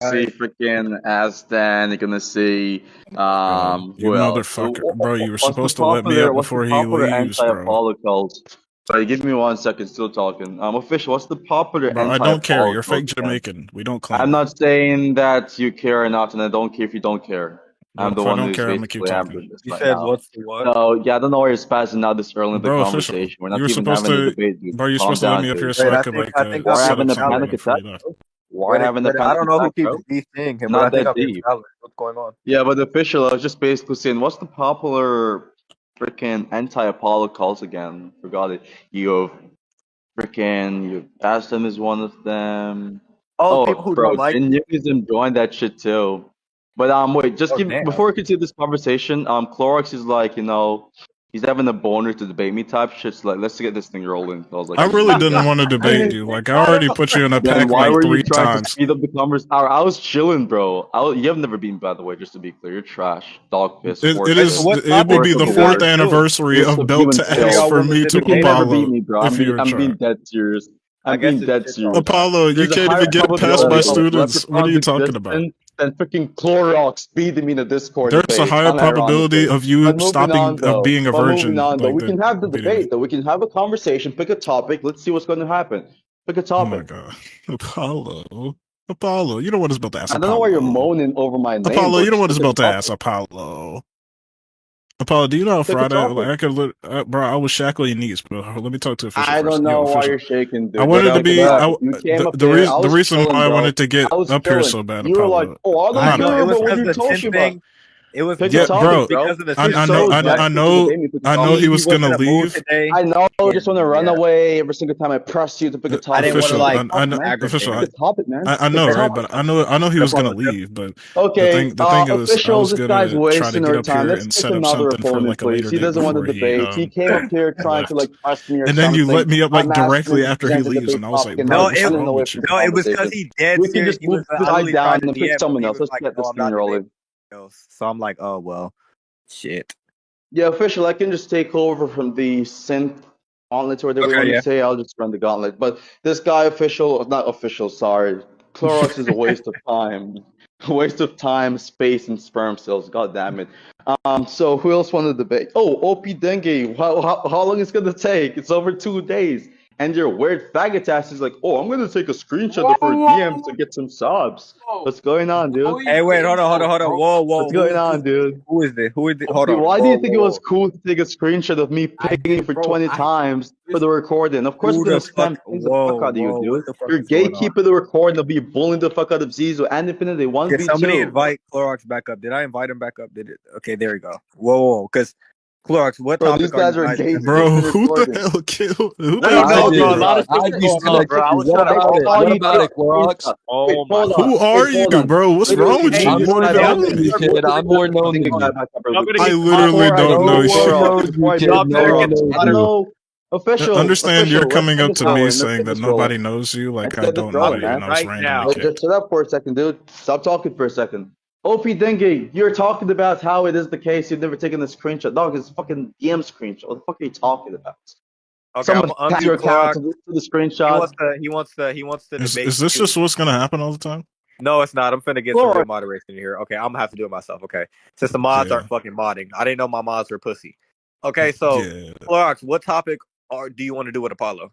see freaking Aston. You're gonna see You who else? motherfucker, bro! You were supposed to let me up What's the before he popular leaves, bro. anti-Apollo cult? Sorry, give me 1 second. Still talking. Official. What's the popular Bro, I don't care. anti-Apollo You're cult fake again? Jamaican. We don't claim I'm that. not saying that you care or not, and I don't care if you don't care. Well, I'm the if I one don't who's care, I'm gonna keep basically talking. handling this You right said now. what's the what? So yeah, I don't know why you're spazzing out this early in the Bro, official. conversation. We're You not were even supposed having a to, debate, dude. bro. You're Calm supposed to let down, me up dude. here so Wait, I I could think like I think I'm We're being set having up a something panic challenged. before attack, you left. bro. We're Wait, having a wait, I panic don't know who attack, keeps bro. DCing him, but I Not think that I'm being deep. challenged. What's going on? Yeah, but the official, I was just basically saying, what's the popular freaking anti-Apollo calls again? Forgot it. You have you Aston is one of them. Oh, people Oh, who bro, don't like Jin you. Yoongism joined that shit too. But wait, just Oh, give damn. before we continue this conversation. Clorox is like, he's having a boner to debate me type shit. So like, let's get this thing rolling. I was like, I let's just really do didn't this. want to debate you. Like I already put you in a Then pack why like were you three trying to times. speed up the conversation? I was chilling, bro. You have never been, by the way, just to be clear. You're trash. Dog piss, It, it Wait, so is. horses, what It will topic be worst do of the the you fourth guys worst. do? anniversary Waste of of belt human to What do ass y'all filth. for want me me to to You can debate? never beat Apollo. me, bro. If you I'm try, being dead serious. I I'm guess being it's dead shit talk serious. time. Apollo, you There's a can't higher even get past my probability of students. What are leprechaun's you talking about? existence than freaking Clorox beating me in a Discord There's a debate, higher probability unironically. of you But moving stopping on of though. being a But moving virgin on though. like We that can have the beating me. debate though. We can have a conversation, pick a topic. Let's see what's going to happen. Pick a Oh my topic. god, Apollo, Apollo. You know what is about to ask I don't know why you're Apollo. moaning over my name, Apollo, bro. you know Just what pick is a about to ask topic. Apollo. Apollo, do you know Pick a Friday? Like topic. I could, bro. I was shackling your knees, bro. Let me talk to official I don't first. Yo, know why official. you're shaking, I dude. What Just wanted to up? pick a What be. up? topic. You came up The there. reason I the was reason chilling, why I bro. wanted to get I was up here chilling. so bad, You were like, Apollo. "Oh, I I'm don't I not. know it care was about what because you're the Sin talking about." thing. It was Pick a Yeah, it was topic, bro. bro. because of the I, You're Sin I thing. know. so I, But I desperate to know. debate me. Pick a I know he topic. he was was gonna in a mood leave. today, I know. I just and want to run yeah, away every single time I press you to pick a I didn't topic. want Just to pick Official. a like I topic, know. man. Official. Pick a topic, man. I Pick know, a right? topic. But I know he was gonna Apollo. leave. But Okay, the thing is, I officials, was this guy's gonna try to wasting get our up time. here Let's and pick set up another something for opponent, like a please. later He date doesn't want to before debate. He came up here trying to left. like press me or And then you something. let me up like I'm asking him directly to after he present a leaves, debate and I was topic, like, and now bro, No, he's what's it running wrong away with you? from the no, it was because conversation. he dead We can serious. just move the guy literally trying down to and pick DM, but someone he else. was Let's like, get "No, this I'm thing not debating rolling. else." So I'm like, "Oh well, shit." Yeah, official. I can just take over from the synth gauntlet or whatever you Okay, want to yeah. say. I'll just run the gauntlet. But this guy, official, not official. Sorry, Clorox is a waste of time. A waste of time, space, and sperm cells. God damn it. So who else wanted to debate? Oh, OP Dengue. How long is it gonna take? It's over 2 days. And your weird faggot ass is like, oh, I'm gonna take a screenshot Whoa, of her whoa, DMs to whoa, get some subs. whoa. What's going on, What dude? are you Hey, wait, waiting for, hold on. bro? Whoa, whoa. What's going Who is on, this? dude? Who is this? Who is this? Hold Okay, on. why do Whoa, you think it was whoa. cool to take a screenshot of me I pinging did, for bro. 20 I times for this the recording? Of course, Who it's gonna the fuck? spam ping the fuck Whoa, out of you, whoa. dude. What the fuck You're is going on? gatekeeping the recording. They'll be bullying the fuck out of Zizo and Infinity Can somebody 1v2. invite Clorox back up? Did I invite him back up? Did it? Okay, there we go. Whoa. Because Clorox, what Bro, these topic are you guys are guys gonna do? Bro, gatekeeping the who the recording. hell killed? Who the I hell don't I know, killed bro. did, A me? bro. lot of shit I was be going And I on, sending. bro. took I you. was What trying to I about it? focus. saw What you about take it, a Clorox? screenshot. Wait, Oh my hold on. Who god. are Wait, you, hold on. bro? What's Literally, wrong with Hey, I'm you? this more guy y'all back known up. than you, better kid. I'm more known This than guy you. back up real y'all quick. better I get literally Before I don't do, know No before one I, shit. knows you, before I do, kid. y'all No better before one get knows I don't you. know. Understand you're Let's coming get up this to me rolling. Let's saying get that this nobody rolling. knows you, like Let's I get this don't know rolling, you, started and man. I was right randomly now. Just kicked. shut up for a second, dude. Stop talking for a second. OP Dengue, you're talking about how it is the case you've never taken a screenshot. Dog, it's a fucking DM screenshot. What the fuck are you talking about? Okay, I'm Someone gonna hacked unmute your account Clorox. to the He screenshot. wants to. He wants to debate Is this you. just what's gonna happen all the time? No, it's not. I'm finna get some Lord, real moderation here. Okay, I'm gonna have to do it myself. Okay, since the mods Yeah, aren't fucking modding, I didn't know my mods were pussy. Okay, so yeah. Clorox, what topic do you want to do with Apollo?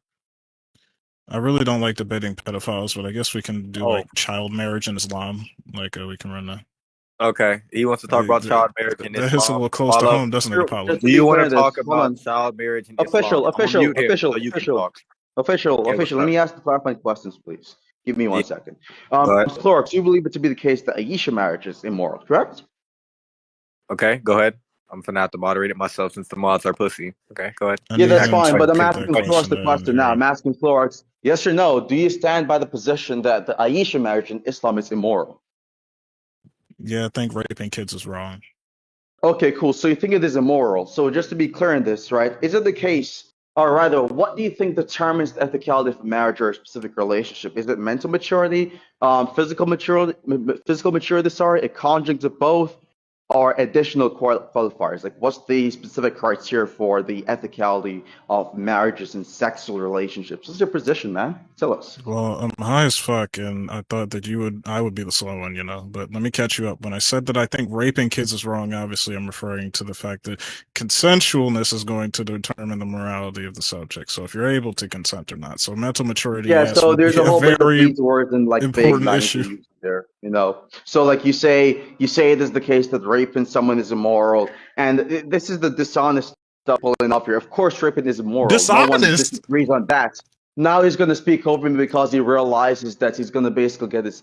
I really don't like debating pedophiles, but I guess we can do Oh, like child marriage in Islam. Like we can run that. okay. He wants to talk about child marriage in That hits a Islam. little close to Apollo, home, doesn't it, Apollo? just do to be you want clear to on talk this, hold about on. child marriage in Islam? Official, I'm gonna official, mute him so official, you can official, talk. official, Okay, what's official. Let up? me ask the clarifying questions, please. Give me Yeah, 1 second. go ahead. Clorox, you believe it to be the case that Aisha marriage is immoral, correct? Okay, go ahead. I'm finna have to moderate it myself since the mods are pussy. Okay, go ahead. I Yeah, need that's him fine, to but I'm put that asking Clorox question the down question now. here. I'm asking Clorox, yes or no, do you stand by the position that the Aisha marriage in Islam is immoral? Yeah, I think raping kids is wrong. Okay, cool. So you think it is immoral. So just to be clear in this, right? Is it the case, or rather, what do you think determines the ethicality of a marriage or a specific relationship? Is it mental maturity, physical maturity, sorry, a conjunct of both? or additional qualifiers? Like, what's the specific criteria for the ethicality of marriages and sexual relationships? What's your position, man? Tell us. Well, I'm high as fuck, and I thought that I would be the slow one, But let me catch you up. When I said that I think raping kids is wrong, obviously I'm referring to the fact that consensualness is going to determine the morality of the subject. So if you're able to consent or not. So mental maturity, Yeah, yes, so would there's be a whole bunch of very these words and like vague important language issue. used there, So like you say it is the case that raping someone is immoral, and this is the dishonest stuff pulling up here. Of course, raping is immoral. No one Dishonest. disagrees on that. Now he's going to speak over me because he realizes that he's going to basically get his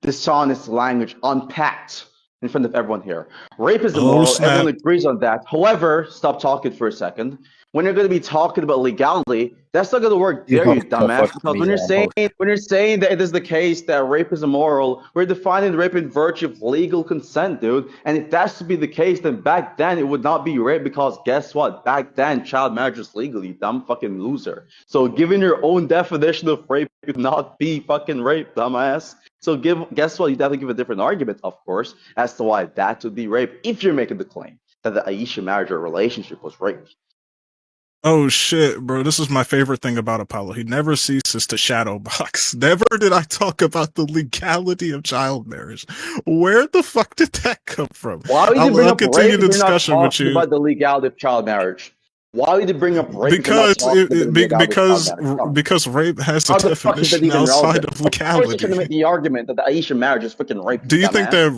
dishonest language unpacked in front of everyone here. Rape is immoral. snap. Everyone agrees on that. However, stop talking for a second. When you're going to be talking about legality, that's not going to work there, you dumbass. Because when you're saying that it is the case that rape is immoral, we're defining rape in virtue of legal consent, dude. And if that's to be the case, then back then it would not be rape, because guess what? Back then, child marriage was legal, you dumb fucking loser. So given your own definition of rape, it would not be fucking rape, dumbass. So guess what? You'd have to give a different argument, of course, as to why that would be rape if you're making the claim that the Aisha marriage or relationship was rape. Oh shit, bro. This is my favorite thing about Apollo. He never ceases to shadow box. Never did I talk about the legality of child marriage. Where the fuck did that come from? Why would you bring up rape the if you're not discussion with talking you. about the legality of child marriage? Why would you bring up rape Because if you're not talking about the legality of child marriage? because rape has a How the fuck is that definition even outside relevant? of Of course, you're going to make legality. the argument that the Aisha marriage is freaking rape. Do you think that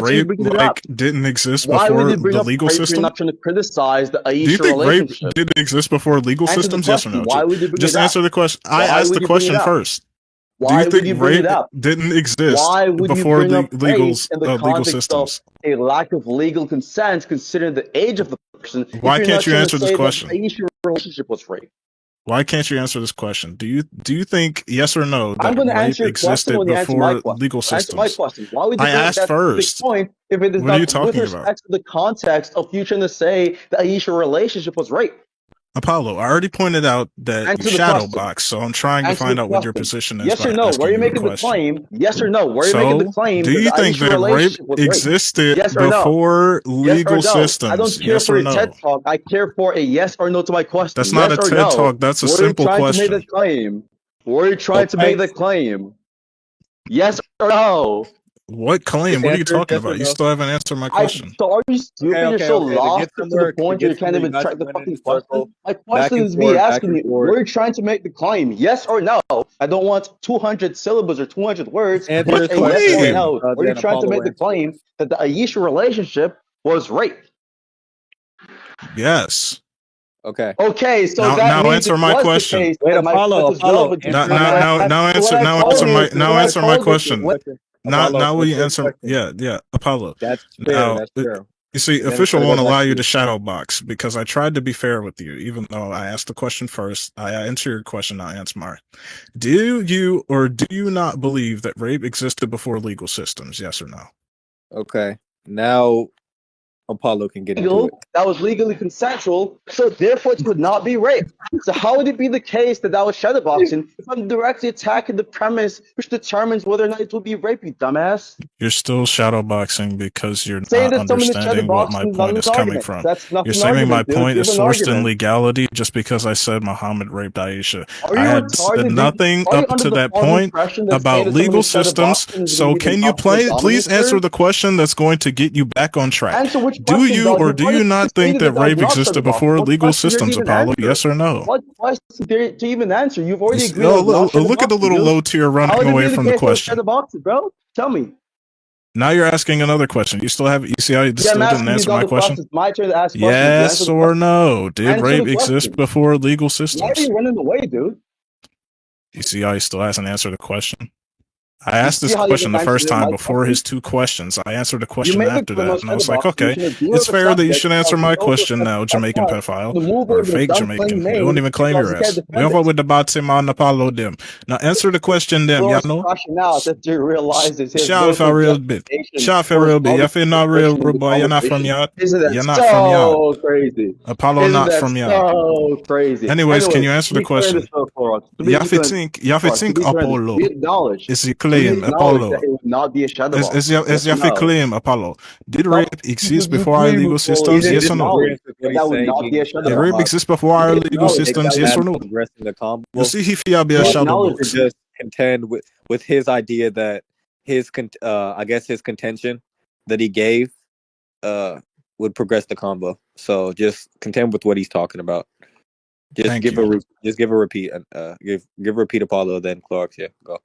rape didn't exist Why before would you bring the up legal rape if you're system? not trying to criticize the Aisha Do you think rape relationship? didn't exist before legal Answer the systems? Yes or question. no? Why would you bring Just it up? answer the question. I Why asked would the you bring question it up? first. Do Why you would think you bring it rape up? didn't exist Why would you before bring the up rape in the legal context of systems? a lack of legal consent, considering the age of the person? Why if you're can't not you trying answer to this say question? that the Aisha relationship was rape? Why can't you answer this question? Do you think, yes or no, I'm that going to rape answer your question existed when you answer my before question. legal Answer my systems? question. Why would you I bring up asked that specific first. point if it is What are you not with talking about? respect to the context of you trying to say the Aisha relationship was rape? Apollo, I already pointed out that you Answer the shadow question. box, so I'm trying to Answer find the out what your question. position is Yes by or no? Where asking are you you the making the question. claim? Yes or no? Where are you making the So, claim do that you the think Aisha that rape relationship was rape? existed Yes or no? before Yes or legal no? I don't systems? care Yes for or a TED no? talk. I care for a yes or no to my question. That's not Yes a or TED no? talk. That's a Where are you simple trying to make question. the claim? Where are you trying to make the claim? Yes or no? What claim? What are you talking about? You still haven't answered my question. So are you stupid? You're so Okay. To lost get to the somewhere, point where you can't you even guys track are the running in fucking a circle, question. My back question and is me forth, back asking and you, forth. were you trying to make the claim? Yes or no? I don't want 200 syllables or 200 words. Answer Just this a yes or a claim? no. Were you then trying to Apollo make the answer it. claim that the Aisha relationship was rape? Yes. Okay. Okay, so Now that means answer it my was question. the case Wait, that my Apollo, point is relevant to answer you. Now answer my question. Apollo, Now will you answer answer? the question. Yeah, Apollo. That's fair. Now, That's fair. you see, And then official it's gonna won't go back allow to you you. to shadow box because I tried to be fair with you, even though I asked the question first. I answer your question, I answer mine. Do you or do you not believe that rape existed before legal systems? Yes or no? Okay. Now Apollo can get into it. That was legally consensual, so therefore it would not be rape. So how would it be the case that was shadowboxing if I'm directly attacking the premise which determines whether or not it will be rape, you dumbass? You're still shadowboxing because you're Saying not that someone is understanding what my shadowboxing is not point an is coming argument. from. That's not You're an saying my argument, dude. point Give is an sourced in argument. legality just because I said Muhammad raped Aisha. Are I you had retarded, said dude? nothing Are you up under to the that false point impression that saying about that someone legal is systems. shadowboxing is So gonna be can an you upward please answer dominator? the question that's going to get you back on track? Answer which Do question, you dog? or You've do already you not think stated that that was rape not existed shadowboxing. before What legal question did you systems, even Apollo? answer? Yes or no? What question did you even answer? You've already You see- agreed that it was not look at the shadowboxing, little dude. low tier How running would it away be the from the case that it was question. shadowboxing, bro? Tell me. Now you're asking another question. You still have. You see how you Yeah, I'm still didn't asking you answer down my the question? process. It's my turn to ask questions. You answer Yes the or question. no? Did Answer rape the exist question. before legal Why are systems? you running away, dude? You see how he still hasn't answered the question? I You asked see this how you question the haven't first answered time my before question? his two questions. I answered a You question made the after claim of that, and I was like, shadowboxing. You okay, should agree it's with the fair fact that you that should because answer you my know the question now, that's Jamaican why pedophile, the move or over the fake dumb claim Jamaican. We made won't even claim because your you can't ass. We defend have it. with the bottom on Apollo them. Now answer the question, them, y'all Floor's know. crashing out after you realize his Shout if I built-in real bit. justification Shout if I for his real bit. You feel not real, in the boy. You're not from conversation. yard. Isn't that You're not from yard. so crazy? Apollo Isn't not that from yard. so crazy? Anyways, can Anyways, you answer to the be clear in question? this Clorox, Y'all think to be clear in this, Apollo we acknowledge is it claim, acknowledge Apollo? that it would not be a shadow box. Is Yes or your no? claim, Apollo? Did Stop. rape exist You before our agree legal with fully. systems? You Yes or no? acknowledge With what that he's that would saying not being be a a shadow Did shadow rape box. box, exist before You our legal acknowledge systems? exactly Yes or not no? progressing the You combo. see, he fear be a you But shadow acknowledge to box. it. just contend with his idea that I guess his contention that he gave uh would progress the combo. So just contend with what he's talking about. Just Thank give you. just give a repeat. Give a repeat Apollo, then Clorox. Yeah, go.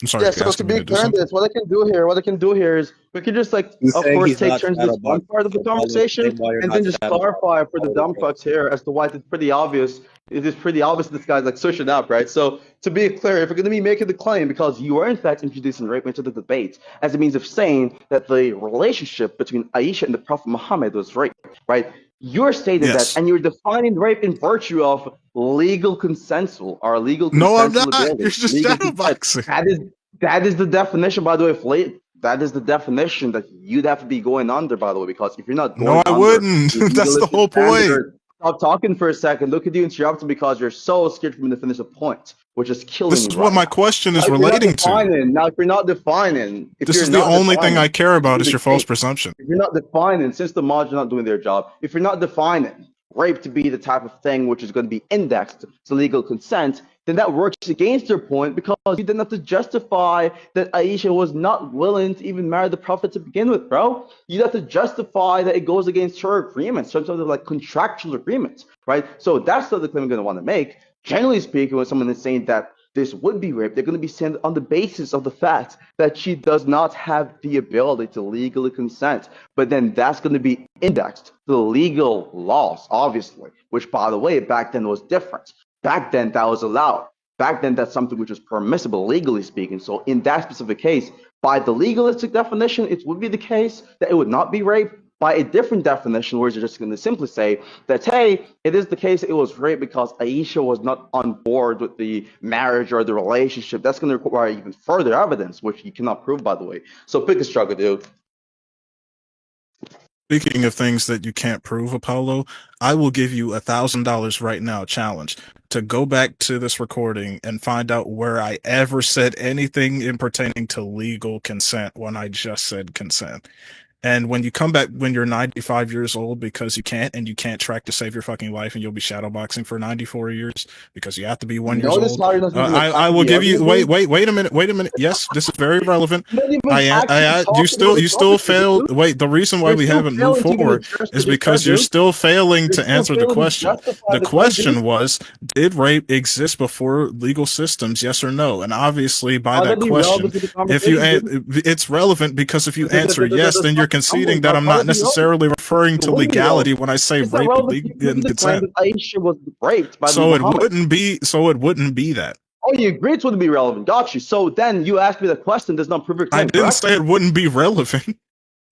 I'm sorry, Yeah, you're so to asking me be to do clear on something? this, what I can do here is we can just like, He's of saying course, he's take not turns this shadow one boxing. part of the So Apollo, conversation explain why you're and not then just shadow boxing. clarify for the Apollo, dumb fucks here as to why it's pretty obvious. It is pretty obvious this guy's like switching up, right? So to be clear, if we're going to be making the claim because you are in fact introducing rape into the debate as a means of saying that the relationship between Aisha and the Prophet Muhammad was rape, right? You're stating that, Yes. and you're defining rape in virtue of legal consensual or legal No, I'm consensual not. You're ability, just legal shadow consent. boxing. That is the definition, by the way, Flay. That is the definition that you'd have to be going under, by the way, because if you're not No, going I under wouldn't. the That's the legalistic whole point. standard, stop talking for a second. Look at you interrupting because you're so scared for me to finish a point, which is killing This me is what right my now. question Now, is if you're not relating to. defining, now if you're not defining, if This you're is the not only thing I defining, care to about be is the your false case, presumption. if you're not defining, since the mods are not doing their job, if you're not defining rape to be the type of thing which is going to be indexed to legal consent, then that works against your point because you didn't have to justify that Aisha was not willing to even marry the Prophet to begin with, bro. You have to justify that it goes against her agreements, some sort of like contractual agreements, right? So that's the claim I'm going to want to make. Generally speaking, when someone is saying that this would be rape, they're going to be saying on the basis of the fact that she does not have the ability to legally consent. But then that's going to be indexed to the legal laws, obviously, which, by the way, back then was different. Back then, that was allowed. Back then, that's something which was permissible, legally speaking. So, in that specific case, by the legalistic definition, it would be the case that it would not be rape. By a different definition, where you're just going to simply say that, hey, it is the case it was rape because Aisha was not on board with the marriage or the relationship. That's going to require even further evidence, which you cannot prove, by the way. So, pick a struggle, dude. Speaking of things that you can't prove, Apollo, I will give you $1,000 right now, challenge, to go back to this recording and find out where I ever said anything in pertaining to legal consent when I just said consent. And when you come back when you're 95 years old because you can't track to save your fucking life and you'll be shadowboxing for 94 years because you have to be 1 year Notice old. how you're not even I attacking will the give you argument, dude. wait a minute. Yes, this is very relevant. You're not even actually You talking about the still topic, failed. dude. Wait, the reason why You're we still haven't moved failing to even forward address is what you said, because you're dude. still failing You're to still answer the failing to question. justify The the claim, question dude. was, did rape exist before legal systems, yes or no? And obviously by How that that be question, relevant to the if you conversation, dude? it's relevant because if you answer yes, then you're conceding that I'm How not that be relevant? necessarily referring It to wouldn't be legality relevant. when I say It's not rape relevant to you proving and the claim consent. that Aisha was raped by So it Muhammad. wouldn't be that. Oh, you agree it wouldn't be relevant. Got you. So then you asked me the question does not prove your I claim, didn't correct? say it wouldn't be relevant.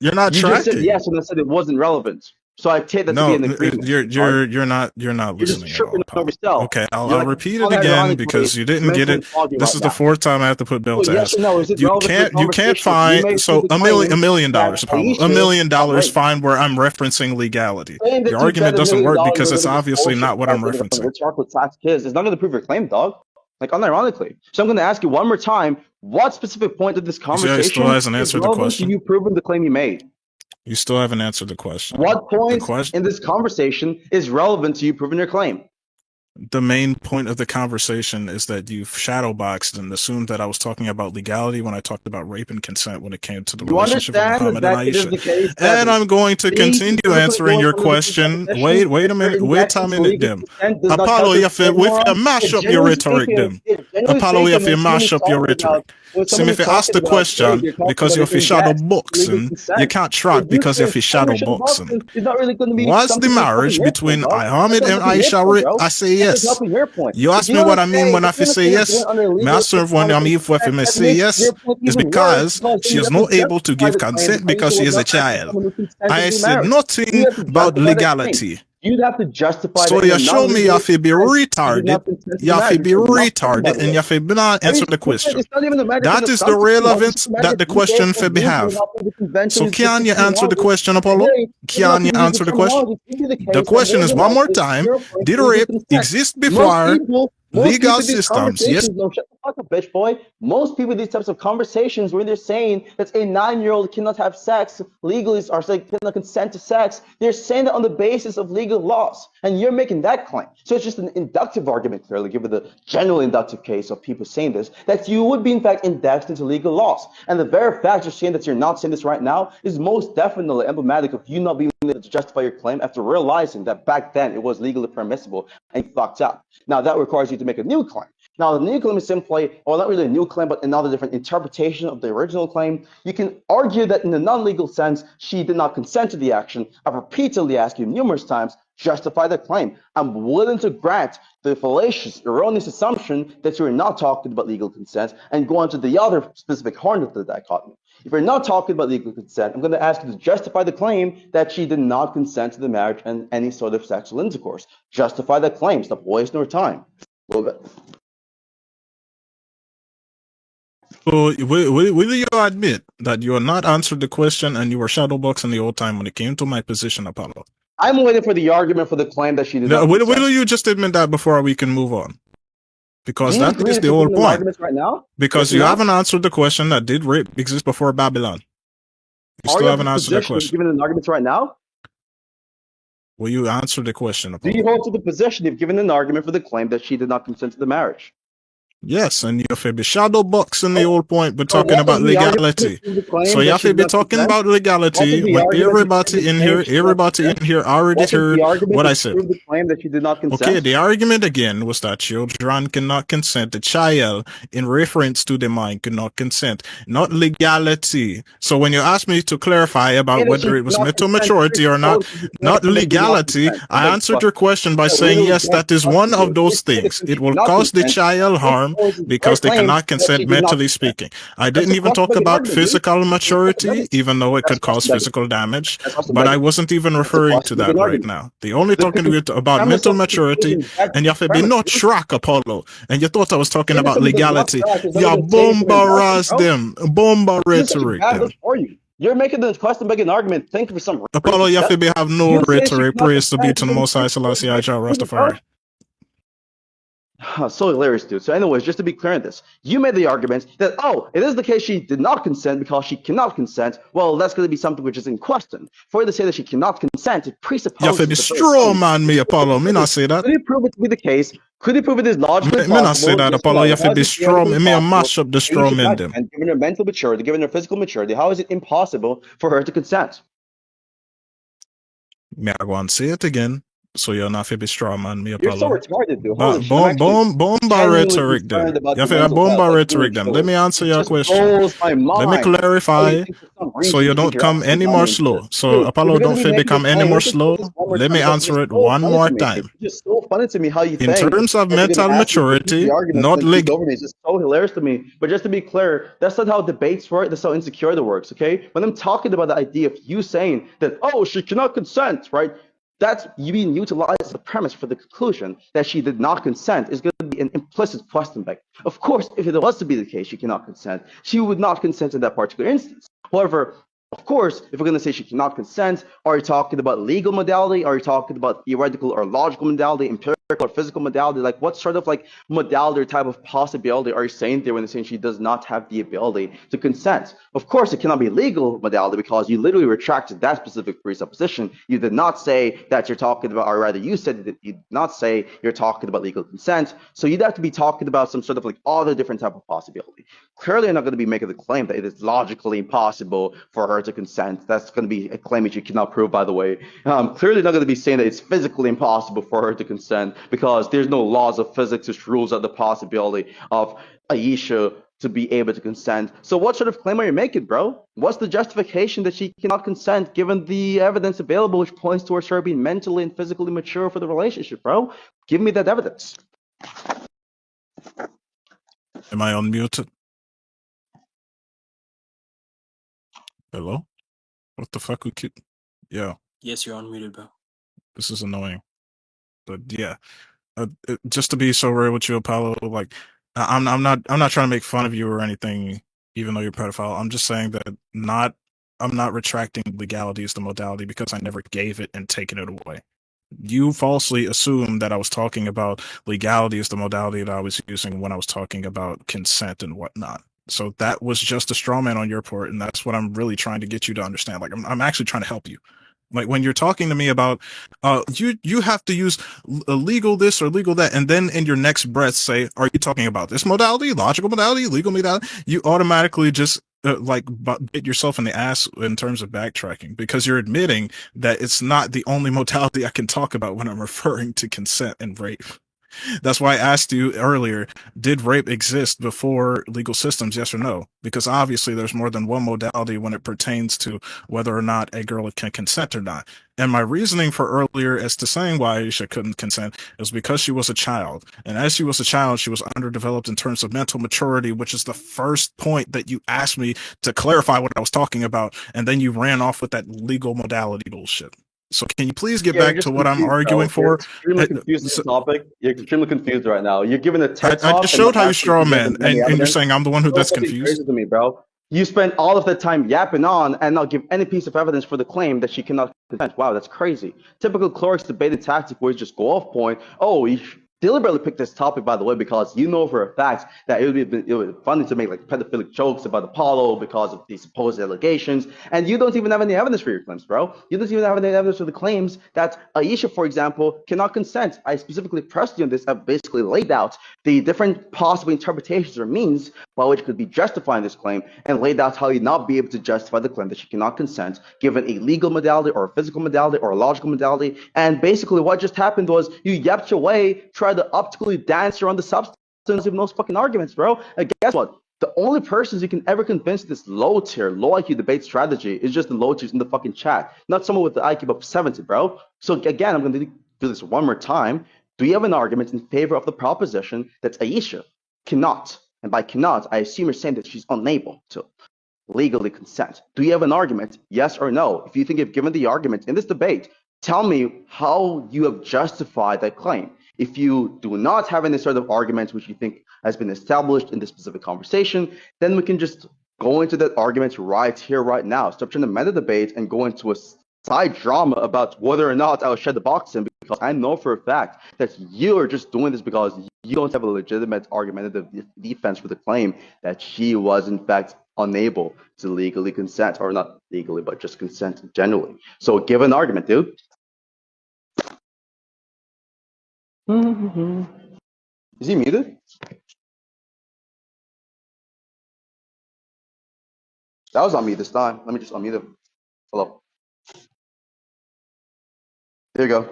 You're not You just said tracking. yes and I said it wasn't relevant. So I take that to be No, an agreement. you're not You're just listening at all, tripping over Apollo. yourself. Okay, You're I'll like repeat it again unironically because you didn't get mentally it. foggy This right is the now. fourth time I have to put Bill So to yes ask. or no, is it You relevant to the can't conversation? You find may so prove the a claim million that dollars, Apollo. $1 Aisha million got raped. fine where I'm referencing legality. Saying Your that you bet argument $1 doesn't million work are because going it's to be obviously bullshit not what because I'm of referencing. what chocolate tax is. It's not going to prove your claim, dog. Like unironically. So I'm going to ask you one more time: what specific point of this You see, he still conversation hasn't is answered the relevant to question. you proving the claim you made? You still haven't answered the question. What The point question. in this conversation is relevant to you proving your claim? The main point of the conversation is that you've shadowboxed and assumed that I was talking about legality when I talked about rape and consent when it came to the You relationship of understand Muhammad and that it is Aisha. the case And that I'm going to being continue specifically answering going your under the question. definition Wait a that you're minute. Wait a indexing to minute, legal them. consent does not Apollo, count as if claim, you moron. mash But up your generally rhetoric, speaking, them. generally Apollo, speaking, if you when someone mash is up your talking rhetoric. about when See, someone if is you ask talking the about rape, question, you're talking because about you're it for shadow indexed to legal boxing, you consent. can't So track you because you're saying for that you're shadow shadow boxing. boxing is not really going to be Was the something that's helping marriage your point, between dog. Muhammad That's and not helping your Aisha point, rape? bro. I say That's just yes. helping your point. You If ask you me want what to I mean when I if you want to say say it's going yes. under a Me I legalistic serve when I'm context, if I that say makes yes your point is even worse because because then she you is have to not able to justify give the claim that consent Aisha because she was is a not actually child. someone who consented to I be said married. You nothing have to about justify that claim. legality. You'd have to justify So that in you a show me you non-legal have to be sense. You did retarded. not consent to You the have to marriage, be which is not funny, by retarded, the and you way. have to not Are you answer the stupid? question. It's not even a matter That of is the assumption. It's relevance just a matter that that the you guys question are should be using have. how people conventionally So use such can you answer the terminology. question, And Apollo? today, you're not Can you going to use the answer the question? terminology. It could be the The case that question more is than one more likely time: 0.0 did legal rape consent. exist Most before people, legal in these systems? Yes. conversations, no, shut the fuck up, bitch boy. Most people in these types of conversations where they're saying that a 9-year-old cannot have sex legally, or say cannot consent to sex, they're saying that on the basis of legal laws, and you're making that claim. So it's just an inductive argument, clearly, given the general inductive case of people saying this, that you would be in fact indexed into legal laws. And the very fact you're saying that you're not saying this right now is most definitely emblematic of you not being able to justify your claim after realizing that back then it was legally permissible and you fucked up. Now that requires you to make a new claim. Now, the new claim is simply, well, not really a new claim, but another different interpretation of the original claim. You can argue that in a non-legal sense, she did not consent to the action. I've repeatedly asked you numerous times, justify the claim. I'm willing to grant the fallacious, erroneous assumption that you're not talking about legal consent and go on to the other specific horn of the dichotomy. If you're not talking about legal consent, I'm going to ask you to justify the claim that she did not consent to the marriage and any sort of sexual intercourse. Justify that claim. Stop wasting our time. A little bit. So will you admit that you are not answered the question and you were shadowboxing the whole time when it came to my position, Apollo? I'm waiting for the argument for the claim that she did not consent. Will you just admit that before we can move on? Because Do you that agree is that the you're whole giving an point. argument right now? Because Yes or you no? haven't answered the question that did rape exist before Babylon. You Are still you of haven't the answered that position of question. giving an argument right now? Will you answer the question, Do Apollo? you hold to the position of giving an argument for the claim that she did not consent to the marriage? Yes, and you have to be shadow boxing the Oh, whole point. We're so talking what was about the argument legality. for the So claim you that have she to did be not talking consent? about What was legality the when argument to prove the claim that she did not everybody in consent? here already What was heard the argument what I to said. prove the claim that she did not consent? Okay, the argument again was that children cannot consent. The child, in reference to the mind, cannot consent. Not legality. So when you ask me to clarify about And that she whether it did was not mental consent maturity or not, presupposes the not claim that she did not legality, consent. I answered your question by That saying literally yes, begs that the is question, one of dude. You're those saying that things. since It she did will not cause the consent, child this harm poses the very because they claim cannot that she consent did not mentally consent. speaking. I That's didn't a even talk question-begging about argument, dude. physical That's maturity, question-begging. even though it That's could cause question-begging. physical damage, That's but I question-begging. wasn't even That's a referring to that question-begging right argument. now. The only The talking about premise mental of the maturity, conclusion, that's and you have the to be premise, not dude. track, Apollo. And you thought I was talking Saying that about something does not legality. track is not You going to save you from embarrassment, bombardize bro. them, bomba This is such a rhetoric bad them. look for you. You're making the question-begging argument thinking for some reason Apollo, to you have set. to be have no You say she rhetoric. cannot Praise to be consent. to You're the going Most High to Selassie, prove Jah it, bro. Rastafari. So hilarious, dude. So, anyways, just to be clear on this, you made the argument that, oh, it is the case she did not consent because she cannot consent. Well, that's going to be something which is in question. For you to say that she cannot consent, it You have to presupposes be the very straw claim. man me, Apollo. Me not say that. Could you prove it to be the case? Could you prove it is logically Me not say possible? that, Yes or Apollo. You no? have to How is be it straw. theoretically Me a possible mash up the that you straw should men not them. consent, given her mental maturity, given her physical maturity? How is it impossible for her to consent? Me I go and say it again. So you're not to be straw man me, You're so Apollo. retarded, dude. Holy shit. I'm actually Bomba genuinely rhetoric concerned them. about You have your to have mental health. bomba Like, really, rhetoric them. Let truly. me answer It your just question. blows my Let me mind how you clarify. think for some So reason you you think don't you're come actually any more dumb and shit. slow. So Dude, if Apollo you're going don't to be feel making this become any claim, more let's just do slow. this one more Let time me because it's just answer it so one funny more to me. It's time. just so funny to me how you In think terms of that you're going mental to ask me to repeat maturity, the argument not and then speak legal. over me. It's just so hilarious to me. But just to be clear, that's not how debates work. That's how insecurity works, okay? When I'm talking about the idea of you saying that, oh, she cannot consent, right? That's you being utilized as a premise for the conclusion that she did not consent is going to be an implicit question back. Of course, if it was to be the case she cannot consent, she would not consent in that particular instance. However, of course, if we're going to say she cannot consent, are you talking about legal modality? Are you talking about theoretical or logical modality, empirical or physical modality? Like what sort of like modality or type of possibility are you saying there when you're saying she does not have the ability to consent? Of course, it cannot be legal modality because you literally retracted that specific presupposition. You did not say that you're talking about, or rather, you said that you did not say you're talking about legal consent. So you'd have to be talking about some sort of like other different type of possibility. Clearly, you're not going to be making the claim that it is logically impossible for her to consent. That's going to be a claim that you cannot prove, by the way. Clearly, not going to be saying that it's physically impossible for her to consent because there's no laws of physics which rules out the possibility of Aisha to be able to consent. So what sort of claim are you making, bro? What's the justification that she cannot consent given the evidence available which points towards her being mentally and physically mature for the relationship, bro? Give me that evidence. Am I unmuted? Hello? What the fuck we keep? Yeah. Yes, you're unmuted, bro. This is annoying. But yeah, just to be so real with you, Apollo, like I'm not trying to make fun of you or anything, even though you're a pedophile. I'm just saying that I'm not retracting legality as the modality because I never gave it and taken it away. You falsely assumed that I was talking about legality as the modality that I was using when I was talking about consent and whatnot. So that was just a straw man on your part, and that's what I'm really trying to get you to understand. Like I'm actually trying to help you. Like when you're talking to me about, you have to use legal this or legal that, and then in your next breath say, are you talking about this modality, logical modality, legal modality? You automatically just bit yourself in the ass in terms of backtracking because you're admitting that it's not the only modality I can talk about when I'm referring to consent and rape. That's why I asked you earlier, did rape exist before legal systems, yes or no? Because obviously there's more than one modality when it pertains to whether or not a girl can consent or not. And my reasoning for earlier as to saying why she couldn't consent is because she was a child. And as she was a child, she was underdeveloped in terms of mental maturity, which is the first point that you asked me to clarify what I was talking about. And then you ran off with that legal modality bullshit. So can you please get Yeah, you're back to just what I'm confused, arguing bro. You're for? extremely confused So, on the topic. You're extremely confused right now. You're giving a TED I talk just and showed not how you actually straw man, presenting any and you're evidence. saying I'm the one who So that's fucking confused. crazy to me, bro. You spend all of the time yapping on and not give any piece of evidence for the claim that she cannot consent. Wow, that's crazy. Typical Clorox debating tactic where you just go off point. Oh, you deliberately picked this topic, by the way, because you know for a fact that it would be funny to make like pedophilic jokes about Apollo because of the supposed allegations, and you don't even have any evidence for your claims, bro. You don't even have any evidence for the claims that Aisha, for example, cannot consent. I specifically pressed you on this. I've basically laid out the different possible interpretations or means by which could be justifying this claim and laid out how you not be able to justify the claim that she cannot consent given a legal modality or a physical modality or a logical modality. And basically what just happened was you yapped your way, tried to optically dance around the substance of those fucking arguments, bro. And guess what? The only persons you can ever convince this low tier, low IQ debate strategy is just the low tiers in the fucking chat, not someone with the IQ of 70, bro. So again, I'm going to do this one more time. Do you have an argument in favor of the proposition that Aisha cannot, and by cannot, I assume you're saying that she's unable to legally consent? Do you have an argument, yes or no? If you think you've given the argument in this debate, tell me how you have justified that claim. If you do not have any sort of argument which you think has been established in this specific conversation, then we can just go into that argument right here, right now. Stop trying to meta debate and go into a side drama about whether or not I'll shed the box in, because I know for a fact that you're just doing this because you don't have a legitimate argumentative defense for the claim that she was in fact unable to legally consent, or not legally, but just consent generally. So give an argument, dude. Is he muted? That was on me this time. Let me just unmute him. Hello. Here you go.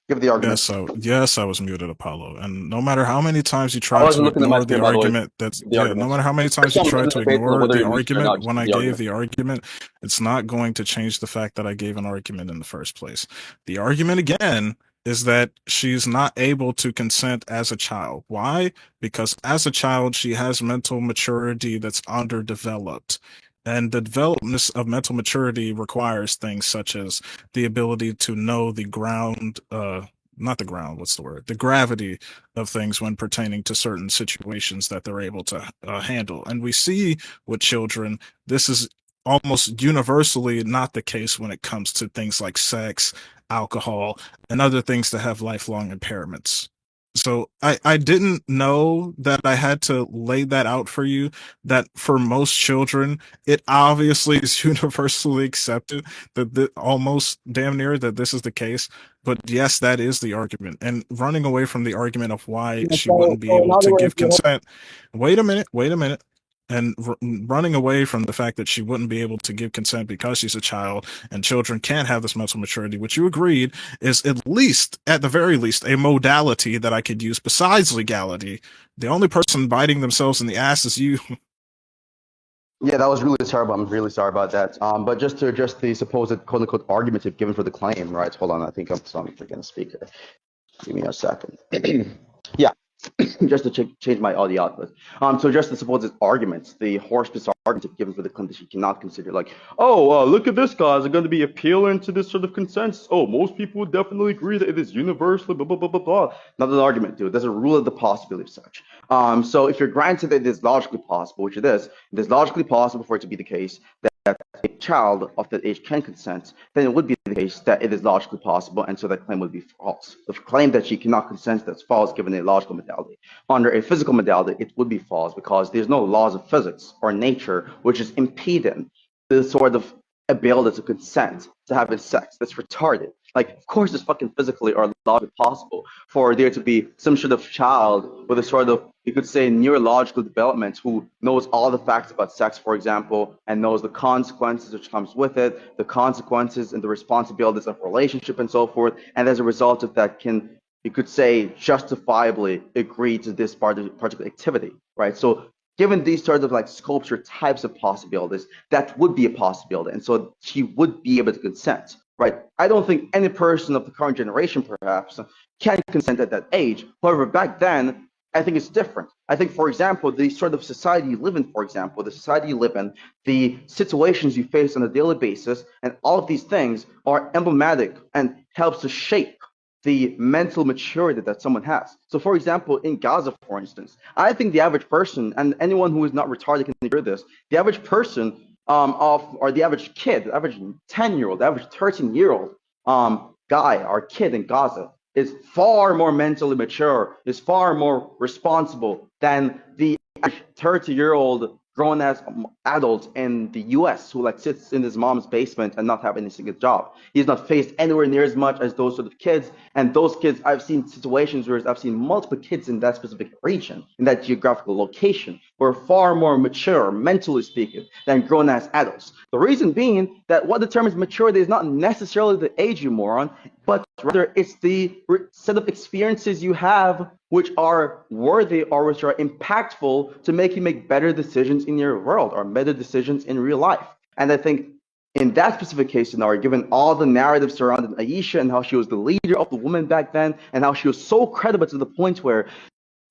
Give the argument. Yes, I was muted, Apollo. And no matter how many times you I try wasn't to looking at my ignore the screen, by the way. argument, that's Give the yeah, no argument. matter how many times you Someone try in the to debate, ignore whether the you're muted or not, argument just when give I the gave argument. the argument, it's not going to change the fact that I gave an argument in the first place. The argument again is that she's not able to consent as a child. Why? Because as a child, she has mental maturity that's underdeveloped. And the development of mental maturity requires things such as the ability to know the ground, not the ground, what's the word? The gravity of things when pertaining to certain situations that they're able to handle. And we see with children, this is almost universally not the case when it comes to things like sex, alcohol, and other things that have lifelong impairments. So I didn't know that I had to lay that out for you, that for most children, it obviously is universally accepted that almost damn near that this is the case. But yes, that is the argument. And running away from the argument of why she wouldn't be So in able other to words, give consent. Wait a minute. And running away from the fact that she wouldn't be able to give consent because she's a child and children can't have this mental maturity, which you agreed is at the very least, a modality that I could use besides legality. The only person biting themselves in the ass is you. yeah, that was really terrible. I'm really sorry about that. But just to address the supposed quote unquote argument you've given for the claim, right? Hold on, I think I'm freaking speaker. Give me a second. Yeah. just to change my audio output. So just to support his arguments, the horse arguments given for the claim that she cannot consider, like, oh, look at this, guys, are going to be appealing to this sort of consensus. Oh, most people would definitely agree that it is universally blah blah blah blah blah. Not an argument, dude. There's a rule of the possibility of such. So if you're granted that it is logically possible, which it is logically possible for it to be the case that a child of that age can consent, then it would be the case that it is logically possible, and so that claim would be false. The claim that she cannot consent, that's false given a logical modality. Under a physical modality, it would be false because there's no laws of physics or nature which is impeding the sort of ability to consent to having sex. That's retarded. Like, of course, it's fucking physically or logically possible for there to be some sort of child with a sort of, you could say, neurological development who knows all the facts about sex, for example, and knows the consequences which comes with it, the consequences and the responsibilities of relationship and so forth, and as a result of that can, you could say, justifiably agree to this particular activity, right? So given these sorts of like scopes or types of possibilities, that would be a possibility. And so she would be able to consent, right? I don't think any person of the current generation, perhaps, can consent at that age. However, back then, I think it's different. I think, for example, the sort of society you live in, for example, the society you live in, the situations you face on a daily basis, and all of these things are emblematic and helps to shape the mental maturity that someone has. So, for example, in Gaza, for instance, I think the average person, and anyone who is not retarded can hear this, the average person or the average kid, the average 10-year-old, the average 13-year-old guy or kid in Gaza is far more mentally mature, is far more responsible than the 30-year-old grown as adult in the US who like sits in his mom's basement and not have any single job. He's not faced anywhere near as much as those sort of kids. And those kids, I've seen situations where I've seen multiple kids in that specific region, in that geographical location, who are far more mature, mentally speaking, than grown as adults. The reason being that what determines maturity is not necessarily the age, you moron, but rather it's the set of experiences you have which are worthy or which are impactful to make you make better decisions in your world or better decisions in real life. And I think in that specific case scenario, given all the narratives surrounding Aisha and how she was the leader of the women back then and how she was so credible to the point where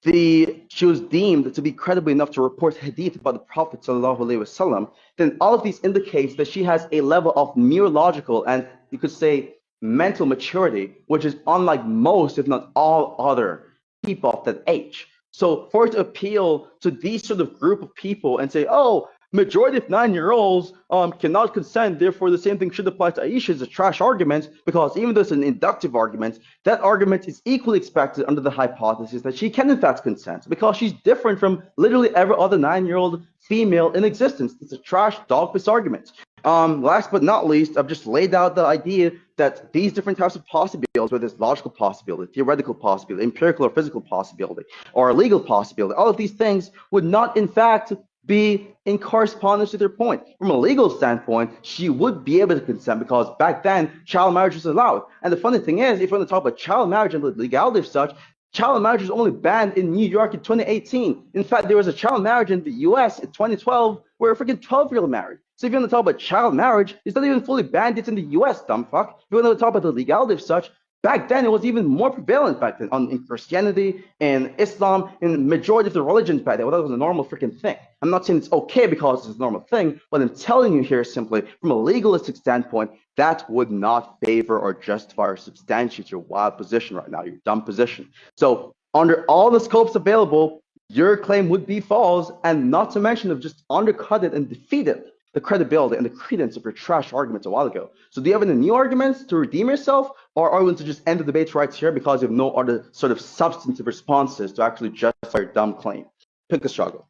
she was deemed to be credible enough to report hadith about the Prophet ﷺ, then all of these indicates that she has a level of neurological and you could say mental maturity, which is unlike most, if not all other people of that age. So for it to appeal to these sort of group of people and say, oh, majority of 9-year-olds cannot consent, therefore the same thing should apply to Aisha is a trash argument, because even though it's an inductive argument, that argument is equally expected under the hypothesis that she can in fact consent, because she's different from literally every other 9-year-old female in existence. It's a trash dog-piss argument. Last but not least, I've just laid out the idea that these different types of possibilities, whether it's logical possibility, theoretical possibility, empirical or physical possibility, or legal possibility, all of these things would not in fact be in correspondence to their point. From a legal standpoint, she would be able to consent because back then, child marriage was allowed. And the funny thing is, if you want to talk about child marriage and the legality of such, child marriage was only banned in New York in 2018. In fact, there was a child marriage in the US in 2012 where a freaking 12-year-old married. So if you want to talk about child marriage, it's not even fully banned. It's in the US, dumb fuck. If you want to talk about the legality of such, back then it was even more prevalent back then in Christianity and Islam and majority of the religions back then. Well, that was a normal freaking thing. I'm not saying it's okay because it's a normal thing, but I'm telling you here simply from a legalistic standpoint, that would not favor or justify or substantiate your wild position right now, your dumb position. So under all the scopes available, your claim would be false, and not to mention have just undercut it and defeated the credibility and the credence of your trash arguments a while ago. So do you have any new arguments to redeem yourself, or are you going to just end the debate right here because you have no other sort of substantive responses to actually justify your dumb claim? Pick a struggle.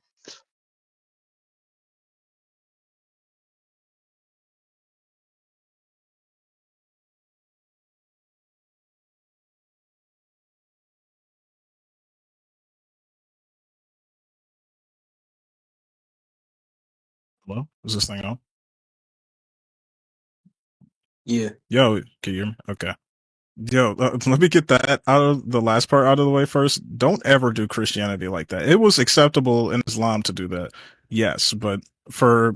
Hello? Is this thing on? Yeah. Yo, can you hear me? Okay. Yo, let me get that out of the last part out of the way first. Don't ever do Christianity like that. It was acceptable in Islam to do that, yes, but for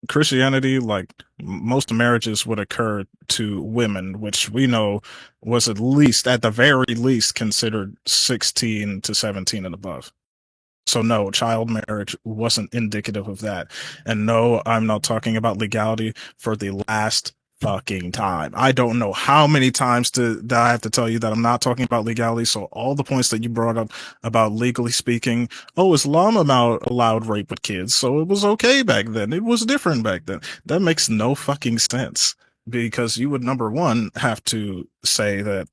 Christianity, like most marriages would occur to women, which we know was at least, at the very least, considered 16 to 17 and above. So no, child marriage wasn't indicative of that. And no, I'm not talking about legality for the last fucking time. I don't know how many times that I have to tell you that I'm not talking about legality. So all the points that you brought up about legally speaking, oh, Islam allowed rape with kids, so it was okay back then. It was different back then. That makes no fucking sense because you would, number one, have to say that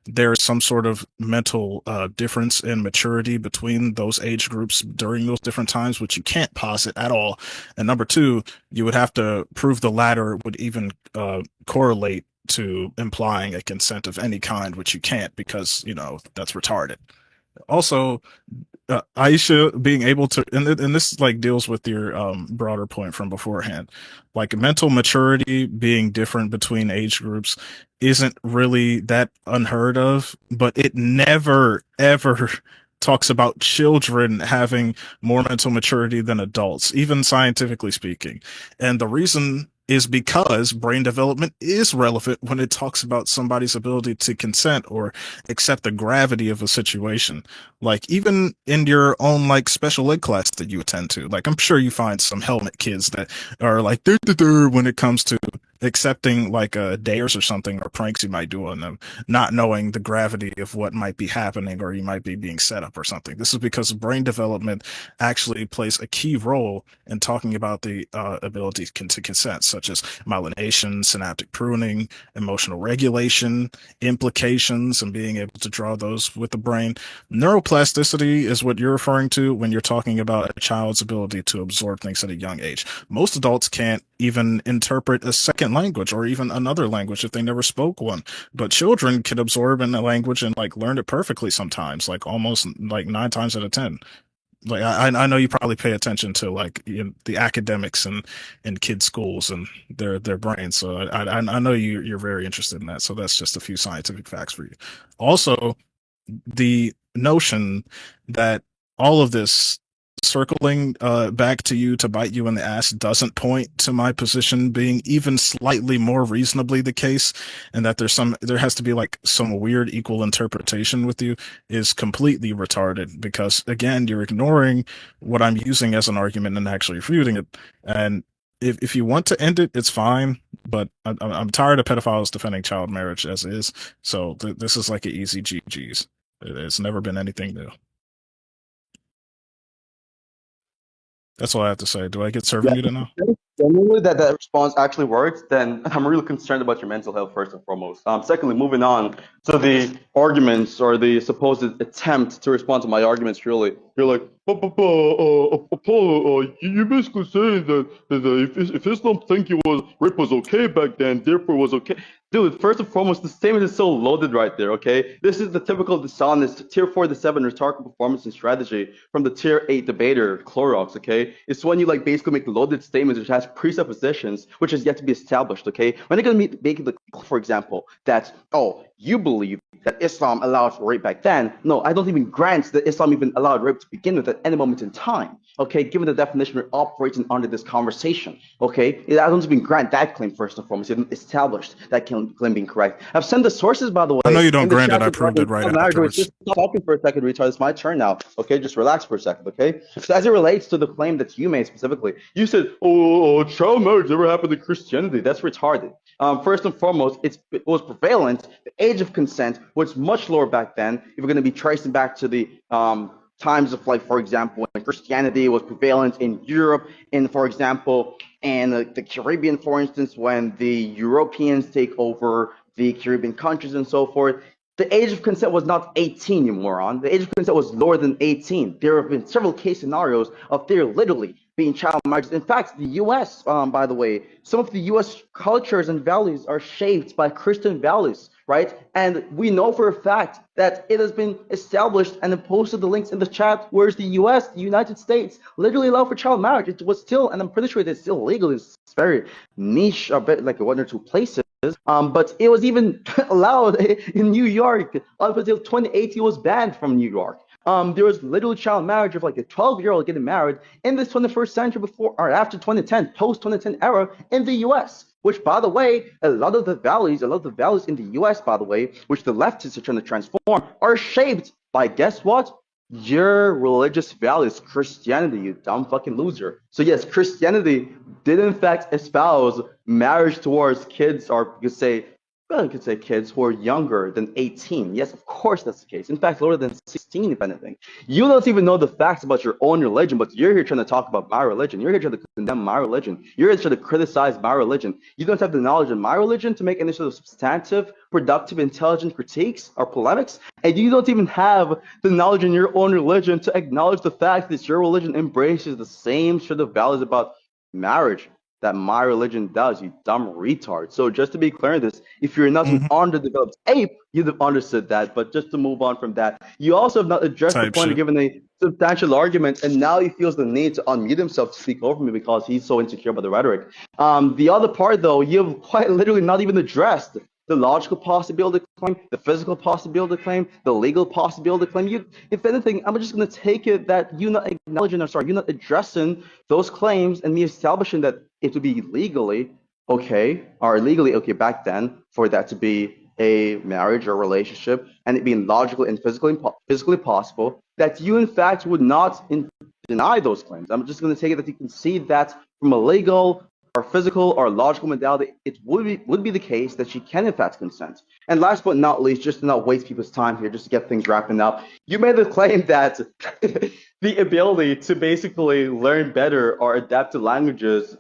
there's some sort of mental difference in maturity between those age groups during those different times, which you can't posit at all. And number two, you would have to prove the latter would even correlate to implying a consent of any kind, which you can't because, that's retarded. Also, Aisha being able to, and this like deals with your broader point from beforehand, like mental maturity being different between age groups isn't really that unheard of, but it never ever talks about children having more mental maturity than adults, even scientifically speaking. And the reason is because brain development is relevant when it talks about somebody's ability to consent or accept the gravity of a situation. Like even in your own like special ed class that you attend to, like I'm sure you find some helmet kids that are like when it comes to accepting like dares or something or pranks you might do on them, not knowing the gravity of what might be happening or you might be being set up or something. This is because brain development actually plays a key role in talking about the ability to consent, such as myelination, synaptic pruning, emotional regulation, implications, and being able to draw those with the brain. Neuroplasticity is what you're referring to when you're talking about a child's ability to absorb things at a young age. Most adults can't even interpret a second language or even another language if they never spoke one. But children can absorb in a language and like learn it perfectly sometimes, like almost like 9 times out of 10. Like I know you probably pay attention to like the academics and in kids schools and their brains. So I know you're very interested in that. So that's just a few scientific facts for you. Also, the notion that all of this circling back to you to bite you in the ass doesn't point to my position being even slightly more reasonably the case, and that there has to be like some weird equal interpretation with you is completely retarded because again you're ignoring what I'm using as an argument and actually refuting it. And if you want to end it, it's fine, but I'm tired of pedophiles defending child marriage as is. So this is like an easy GG's. It's never been anything new. That's all I have to say. Do I get server Yeah, muted now? if genuinely that response actually works, then I'm really concerned about your mental health first and foremost. Secondly, moving on to the arguments or the supposed attempt to respond to my arguments, really, you're like, Paul, you're basically saying that if Islam think it was rape was okay back then, therefore it was okay. Dude, first and foremost, the statement is so loaded right there, okay? This is the typical dishonest Tier 4 to 7 rhetorical performance and strategy from the Tier 8 debater, Clorox, okay? It's when you like basically make loaded statements which has presuppositions which is yet to be established, okay? When they're going to make the, for example, that, oh, you believe that Islam allowed for rape back then. No, I don't even grant that Islam even allowed rape to begin with at any moment in time, okay? Given the definition we're operating under this conversation, okay? I don't even grant that claim first and foremost. It's established that claim being correct. I've sent the sources, by the I know way, you don't in the grant it. chat I proved it regarding right child marriage. afterwards. Just stop talking for a second, retard. It's my turn now, okay? Just relax for a second, okay? So as it relates to the claim that you made specifically, you said, oh, child marriage never happened in Christianity. That's retarded. First and foremost, it was prevalent. The age of consent was much lower back then. If we're going to be tracing back to the times of, like, for example, when Christianity was prevalent in Europe, and for example, in the Caribbean, for instance, when the Europeans take over the Caribbean countries and so forth, the age of consent was not 18, you moron. The age of consent was lower than 18. There have been several case scenarios of there literally being child marriages. In fact, the U.S., by the way, some of the U.S. cultures and values are shaped by Christian values, right? And we know for a fact that it has been established and posted the links in the chat, whereas the U.S., the United States, literally allowed for child marriage. It was still, and I'm pretty sure it's still legal. It's very niche, a bit like one or two places. But it was even allowed in New York up until 2018. It was banned from New York. There was literally child marriage of like a 12-year-old getting married in this 21st century before or after 2010, post 2010 era in the US. Which, by the way, a lot of the values in the US, by the way, which the leftists are trying to transform, are shaped by guess what? Your religious values, Christianity, you dumb fucking loser. So yes, Christianity did in fact espouse marriage towards kids, or you could say kids who are younger than 18. Yes, of course that's the case. In fact, lower than 16, if anything. You don't even know the facts about your own religion, but you're here trying to talk about my religion. You're here trying to condemn my religion. You're here trying to criticize my religion. You don't have the knowledge of my religion to make any sort of substantive, productive, intelligent critiques or polemics, and you don't even have the knowledge in your own religion to acknowledge the fact that your religion embraces the same sort of values about marriage that my religion does, you dumb retard. So just to be clear on this, if you're not an underdeveloped ape, you'd have understood that. But just to move on from that, you also have not addressed the Type point of shit. giving a substantial argument, and now he feels the need to unmute himself to speak over me because he's so insecure about the rhetoric. The other part, though, you've quite literally not even addressed the logical possibility claim, the physical possibility claim, the legal possibility claim. You, if anything, I'm just going to take it that you're not acknowledging, or sorry, you're not addressing those claims, and me establishing that it would be legally okay, or legally okay back then for that to be a marriage or relationship, and it being logically and physically possible, that you in fact would not deny those claims. I'm just going to take it that you concede that from a legal or physical or logical modality, it would be the case that she can in fact consent. And last but not least, just to not waste people's time here, just to get things wrapping up, you made the claim that the ability to basically learn better or adapt to languages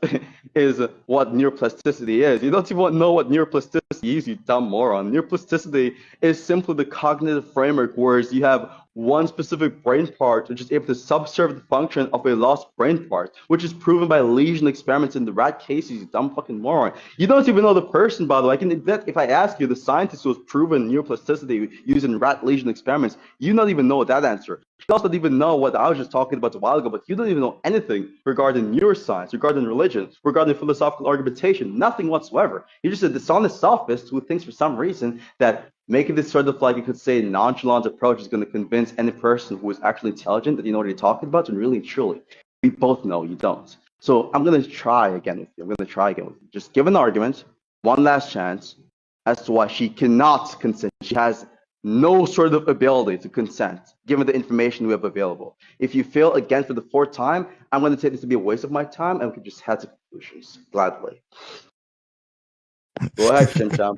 is what neuroplasticity is. You don't even know what neuroplasticity is, you dumb moron. Neuroplasticity is simply the cognitive framework where you have one specific brain part which is able to subserve the function of a lost brain part, which is proven by lesion experiments in the rat cases, you dumb fucking moron. You don't even know the person, by the way. I can bet if I ask you the scientist who has proven neuroplasticity using rat lesion experiments, you don't even know that answer. You also don't even know what I was just talking about a while ago, but you don't even know anything regarding neuroscience, regarding religion, regarding philosophical argumentation, nothing whatsoever. You're just a dishonest sophist who thinks for some reason that making this sort of, like you could say, nonchalant approach is going to convince any person who is actually intelligent that you know what you're talking about, and really and truly, we both know you don't. So I'm going to try again with you. I'm going to try again with you. Just give an argument, one last chance, as to why she cannot consent. She has no sort of ability to consent, given the information we have available. If you fail again for the fourth time, I'm going to take this to be a waste of my time, and we can just head to conclusions, gladly. Go ahead, Chimcham.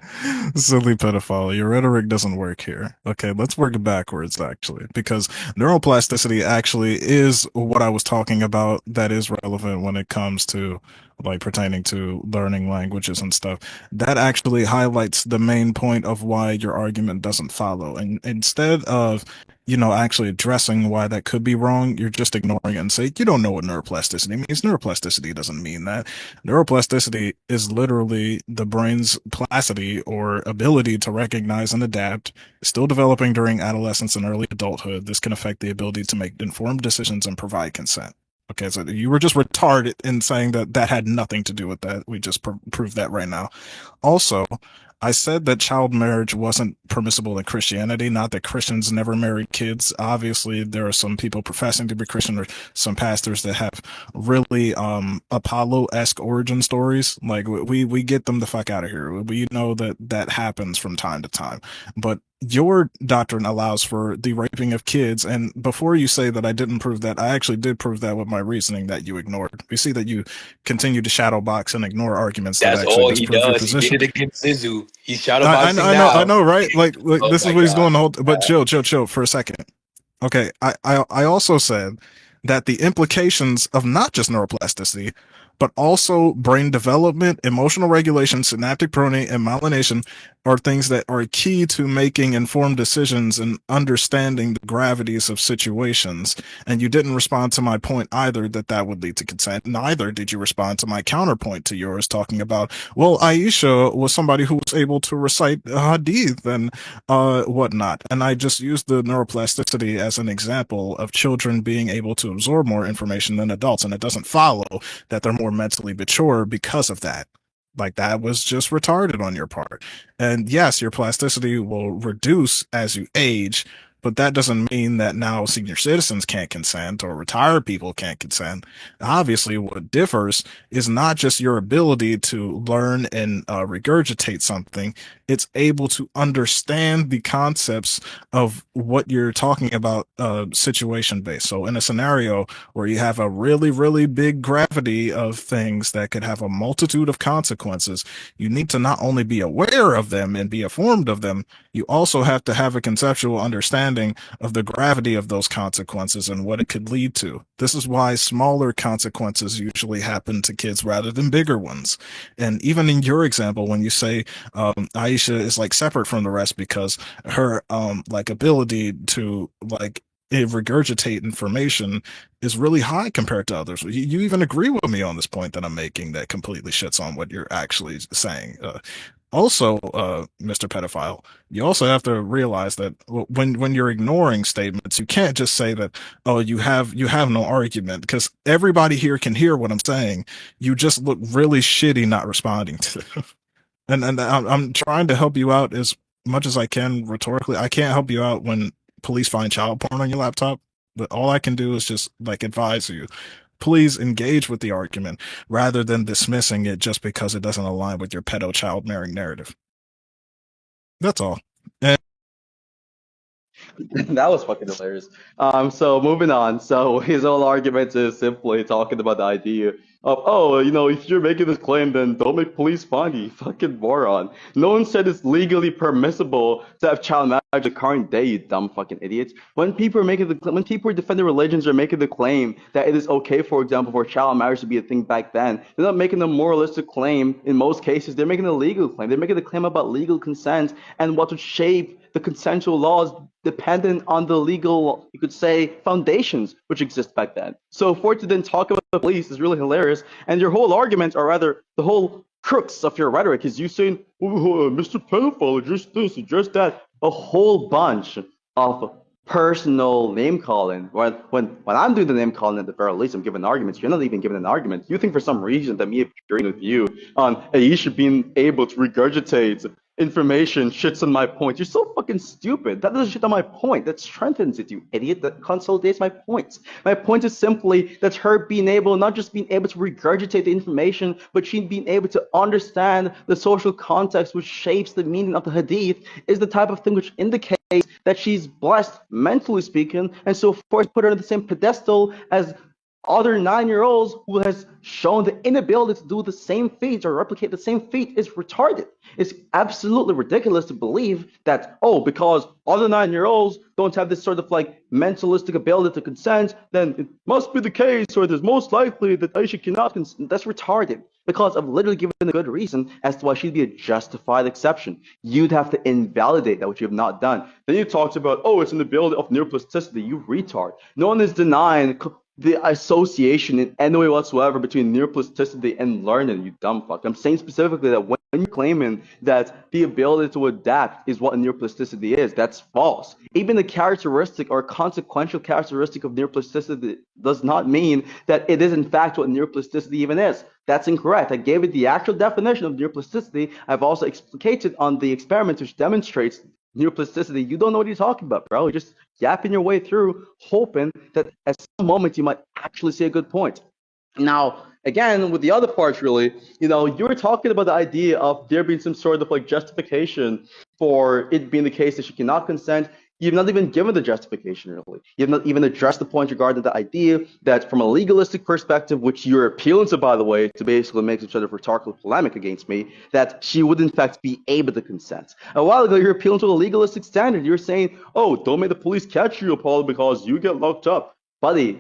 Silly pedophile. Your rhetoric doesn't work here. Okay, let's work backwards, actually, because neuroplasticity actually is what I was talking about that is relevant when it comes to like pertaining to learning languages and stuff. That actually highlights the main point of why your argument doesn't follow. And instead of actually addressing why that could be wrong, you're just ignoring it and say, you don't know what neuroplasticity means. Neuroplasticity doesn't mean that. Neuroplasticity is literally the brain's plasticity or ability to recognize and adapt, still developing during adolescence and early adulthood. This can affect the ability to make informed decisions and provide consent. Okay, so you were just retarded in saying that that had nothing to do with that. We just proved that right now. Also, I said that child marriage wasn't permissible in Christianity, not that Christians never married kids. Obviously, there are some people professing to be Christian or some pastors that have really Apollo-esque origin stories. Like we get them the fuck out of here. We know that happens from time to time. But your doctrine allows for the raping of kids, and before you say that I didn't prove that, I actually did prove that with my reasoning that you ignored. We see that you continue to shadow box and ignore arguments that That's actually all he disprove your does. He position. did it against Zizu. He's shadowboxing now. I know, right? Like Oh this is my what he's God. doing the whole. But chill for a second. Okay, I also said that the implications of not just neuroplasticity, but also brain development, emotional regulation, synaptic pruning, and myelination are things that are key to making informed decisions and understanding the gravities of situations. And you didn't respond to my point either that that would lead to consent. Neither did you respond to my counterpoint to yours talking about, well, Aisha was somebody who was able to recite hadith and whatnot. And I just used the neuroplasticity as an example of children being able to absorb more information than adults. And it doesn't follow that they're more mentally mature because of that. Like that was just retarded on your part. And yes, your plasticity will reduce as you age, but that doesn't mean that now senior citizens can't consent or retired people can't consent. Obviously, what differs is not just your ability to learn and regurgitate something, it's able to understand the concepts of what you're talking about, situation based. So, in a scenario where you have a really, really big gravity of things that could have a multitude of consequences, you need to not only be aware of them and be informed of them, you also have to have a conceptual understanding of the gravity of those consequences and what it could lead to. This is why smaller consequences usually happen to kids rather than bigger ones. And even in your example, when you say Aisha is like separate from the rest because her like ability to like regurgitate information is really high compared to others. You even agree with me on this point that I'm making that completely shits on what you're actually saying. Also, Mr. Pedophile, you also have to realize that when you're ignoring statements, you can't just say that, oh, you have no argument, because everybody here can hear what I'm saying. You just look really shitty not responding to it. And I'm trying to help you out as much as I can rhetorically. I can't help you out when police find child porn on your laptop, but all I can do is just like advise you. Please engage with the argument rather than dismissing it just because it doesn't align with your pedo child marrying narrative. That's all. And That was fucking hilarious. So moving on. So his whole argument is simply talking about the idea of, oh, if you're making this claim, then don't make police find you. Fucking moron. No one said it's legally permissible to have child marriage the current day, you dumb fucking idiots. When people are when people are defending religions are making the claim that it is okay, for example, for child marriage to be a thing back then, they're not making a moralistic claim in most cases. They're making a legal claim. They're making a claim about legal consent and what would shape the consensual laws dependent on the legal, you could say, foundations which exist back then. So for it to then talk about the police is really hilarious. And your whole argument, or rather, the whole crux of your rhetoric is you saying, oh, Mr. Pedophile, just this, just that, a whole bunch of personal name calling. When I'm doing the name calling, at the very least, I'm giving arguments. You're not even giving an argument. You think for some reason that me agreeing with you on Aisha being able to regurgitate information shits on my point. You're so fucking stupid. That doesn't shit on my point. That strengthens it, you idiot. That consolidates my points. My point is simply that her being able, not just being able to regurgitate the information, but she being able to understand the social context which shapes the meaning of the hadith is the type of thing which indicates that she's blessed, mentally speaking, and so forth, put her on the same pedestal as other 9-year-olds who has shown the inability to do the same feat or replicate the same feat is retarded. It's absolutely ridiculous to believe that, oh, because other 9-year-olds don't have this sort of like mentalistic ability to consent, then it must be the case, or it is most likely that Aisha cannot consent. That's retarded, because I've literally given a good reason as to why she'd be a justified exception. You'd have to invalidate that, which you have not done. Then you talked about, oh, it's an ability of neuroplasticity. You retard. No one is denying the association in any way whatsoever between neuroplasticity and learning, you dumb fuck. I'm saying specifically that when you're claiming that the ability to adapt is what neuroplasticity is, that's false. Even the characteristic or consequential characteristic of neuroplasticity does not mean that it is in fact what neuroplasticity even is. That's incorrect. I gave it the actual definition of neuroplasticity. I've also explicated on the experiment which demonstrates neuroplasticity. You don't know what you're talking about, bro. You're just yapping your way through, hoping that at some moment you might actually see a good point. Now, again, with the other parts, really, you were talking about the idea of there being some sort of like justification for it being the case that she cannot consent. You've not even given the justification, really. You've not even addressed the point regarding the idea that from a legalistic perspective, which you're appealing to, by the way, to basically make some sort of rhetorical polemic against me, that she would in fact be able to consent. A while ago, you're appealing to a legalistic standard. You're saying, oh, don't make the police catch you, Apollo, because you get locked up. Buddy,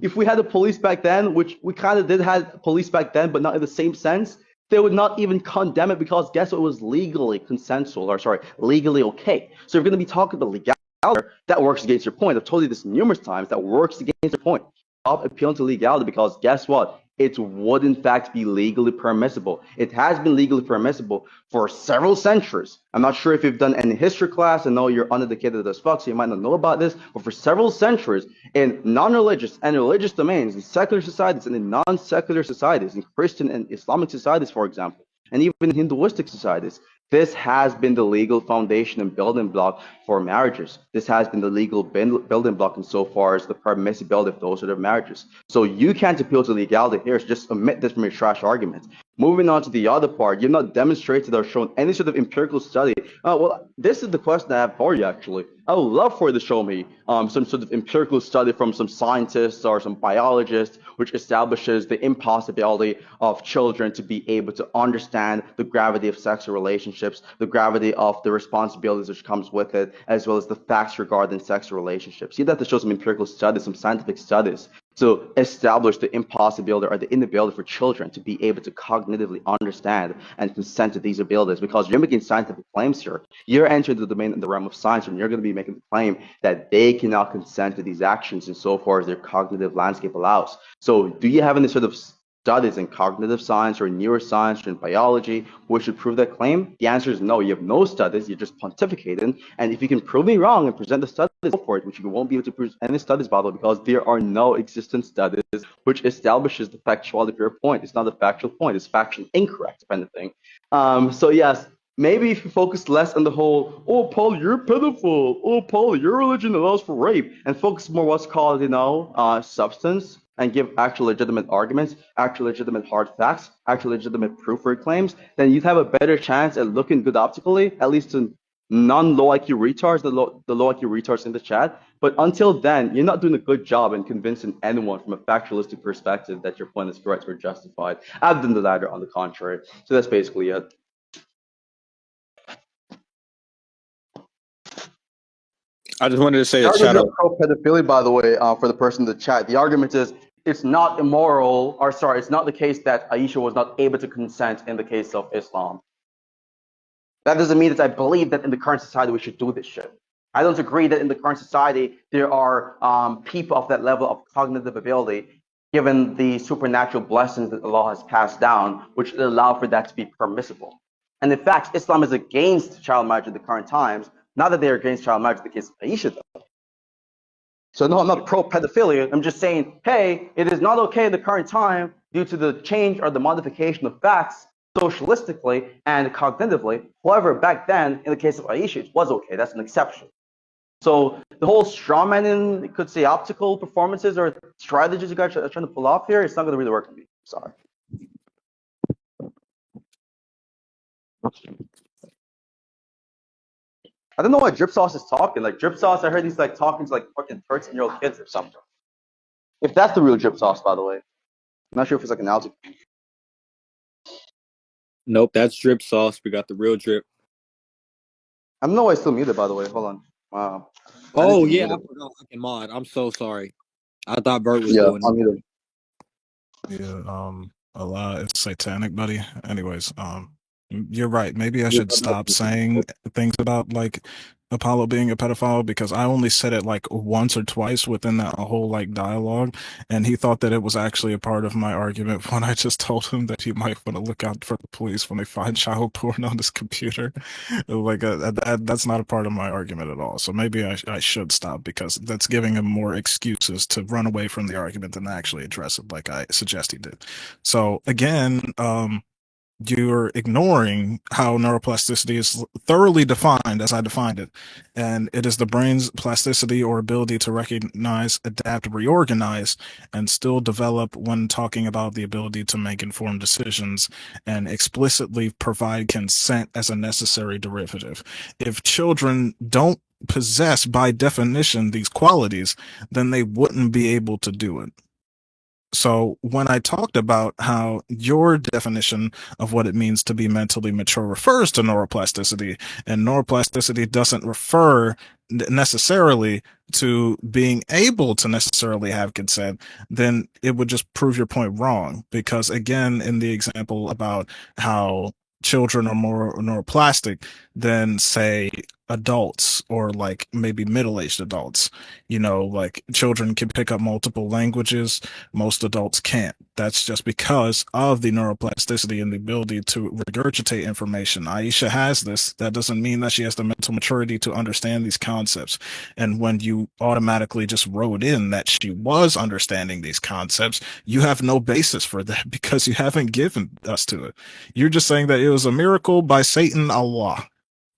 if we had the police back then, which we kind of did have police back then, but not in the same sense, they would not even condemn it because guess what? It was legally consensual, or sorry, legally okay. So if you're going to be talking about legality, that works against your point. I've told you this numerous times. That works against your point. Stop appealing to legality because guess what? It would in fact be legally permissible. It has been legally permissible for several centuries. I'm not sure if you've done any history class. I know you're uneducated as fuck, so you might not know about this. But for several centuries, in non-religious and religious domains, in secular societies and in non-secular societies, in Christian and Islamic societies, for example, and even in Hinduistic societies, This has been the legal foundation and building block for marriages. This has been the legal building block insofar as the permissibility of those sort of marriages. So you can't appeal to legality here, so just omit this from your trash argument. Moving on to the other part, you've not demonstrated or shown any sort of empirical study. Well, this is the question I have for you, actually. I would love for you to show me some sort of empirical study from some scientists or some biologists which establishes the impossibility of children to be able to understand the gravity of sexual relationships, the gravity of the responsibilities which comes with it, as well as the facts regarding sexual relationships. You have to show some empirical studies, some scientific studies to establish the impossibility or the inability for children to be able to cognitively understand and consent to these abilities, because you're making scientific claims here. You're entering the domain in the realm of science, and you're going to be making the claim that they cannot consent to these actions insofar as their cognitive landscape allows. So do you have any sort of studies in cognitive science or neuroscience or in biology which would prove that claim? The answer is no. You have no studies. You're just pontificating. And if you can prove me wrong and present the studies for it, which you won't be able to present any studies, by the way, because there are no existent studies which establishes the factuality of your point. It's not a factual point. It's factually incorrect, if anything. So yes, maybe if you focus less on the whole, oh, Paul, you're a pedophile. Oh, Paul, your religion allows for rape, and focus more what's called, substance, and give actual legitimate arguments, actual legitimate hard facts, actual legitimate proof for your claims, then you'd have a better chance at looking good optically, at least to non-low IQ retards, the low IQ retards in the chat. But until then, you're not doing a good job in convincing anyone from a factualistic perspective that your point is correct or justified. I've done the latter, on the contrary. So that's basically it. I just wanted to say The a shout argument out. is pro pedophilia, by the way, for the person in the chat. The argument is it's not immoral, or sorry, it's not the case that Aisha was not able to consent in the case of Islam. That doesn't mean that I believe that in the current society we should do this shit. I don't agree that in the current society there are people of that level of cognitive ability, given the supernatural blessings that Allah has passed down, which allow for that to be permissible. And in fact, Islam is against child marriage in the current times. Not that they're against child marriage in the case of Aisha, though. So no, I'm not pro-pedophilia. I'm just saying, hey, it is not okay in the current time due to the change or the modification of facts socialistically and cognitively. However, back then, in the case of Aisha, it was okay. That's an exception. So the whole strawman, you could say optical performances or strategies you guys are trying to pull off here, it's not going to really work on me. Sorry. I don't know why Drip Sauce is talking. Like Drip Sauce, I heard he's like talking to like fucking 13-year-old kids or something. If that's the real Drip Sauce, by the way. I'm not sure if it's like an algae. Nope, that's drip sauce. We got the real drip. I don't know why it's still muted, by the way. Hold on. Wow. Oh yeah, I forgot I can mod. I'm so sorry. I thought Bert was doing it. Muted. Yeah, a lot. It's satanic, buddy. Anyways, you're right. Maybe I should stop saying things about like Apollo being a pedophile, because I only said it like once or twice within that whole like dialogue, and he thought that it was actually a part of my argument when I just told him that he might want to look out for the police when they find child porn on his computer. Like that's not a part of my argument at all. So maybe I should stop, because that's giving him more excuses to run away from the argument than actually address it like I suggest he did. So again, you're ignoring how neuroplasticity is thoroughly defined as I defined it. And it is the brain's plasticity or ability to recognize, adapt, reorganize, and still develop when talking about the ability to make informed decisions and explicitly provide consent as a necessary derivative. If children don't possess, by definition, these qualities, then they wouldn't be able to do it. So when I talked about how your definition of what it means to be mentally mature refers to neuroplasticity, and neuroplasticity doesn't refer necessarily to being able to necessarily have consent, then it would just prove your point wrong. Because again, in the example about how children are more neuroplastic than, say, adults or like maybe middle-aged adults. Like children can pick up multiple languages, most adults can't. That's just because of the neuroplasticity and the ability to regurgitate information. Aisha has this. That doesn't mean that she has the mental maturity to understand these concepts. And when you automatically just wrote in that she was understanding these concepts, you have no basis for that because you haven't given us to it. You're just saying that it was a miracle by Satan, Allah.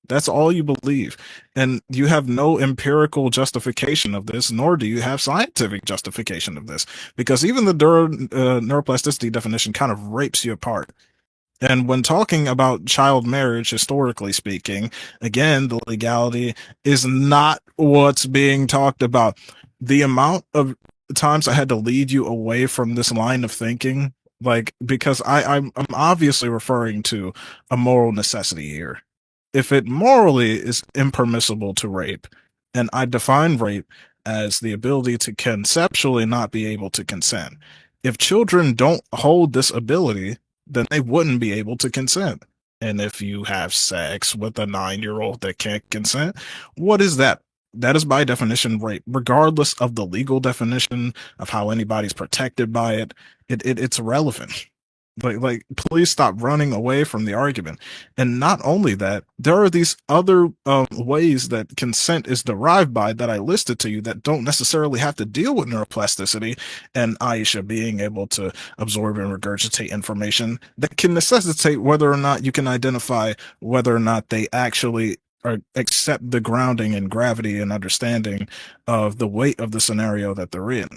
That's all you believe. And you have no empirical justification of this, nor do you have scientific justification of this, because even the neuroplasticity definition kind of rapes you apart. And when talking about child marriage, historically speaking, again, the legality is not what's being talked about. The amount of times I had to lead you away from this line of thinking, like, because I'm obviously referring to a moral necessity here. If it morally is impermissible to rape, and I define rape as the ability to conceptually not be able to consent. If children don't hold this ability, then they wouldn't be able to consent. And if you have sex with a 9-year-old that can't consent, what is that? That is by definition rape, regardless of the legal definition of how anybody's protected by it. It's irrelevant. Please stop running away from the argument. And not only that, there are these other ways that consent is derived by that I listed to you that don't necessarily have to deal with neuroplasticity and Aisha being able to absorb and regurgitate information that can necessitate whether or not you can identify whether or not they actually or accept the grounding and gravity and understanding of the weight of the scenario that they're in.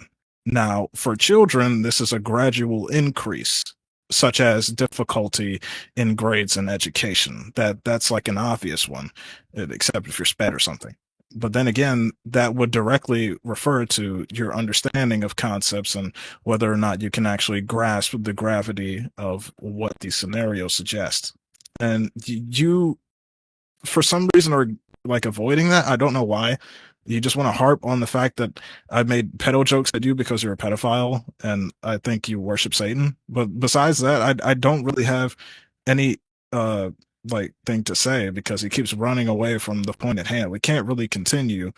Now, for children, this is a gradual increase, such as difficulty in grades and education. That's like an obvious one, except if you're SPED or something. But then again, that would directly refer to your understanding of concepts and whether or not you can actually grasp the gravity of what these scenarios suggest. And you, for some reason, are like avoiding that. I don't know why. You just want to harp on the fact that I made pedo jokes at you because you're a pedophile and I think you worship Satan. But besides that, I don't really have any thing to say because he keeps running away from the point at hand. We can't really continue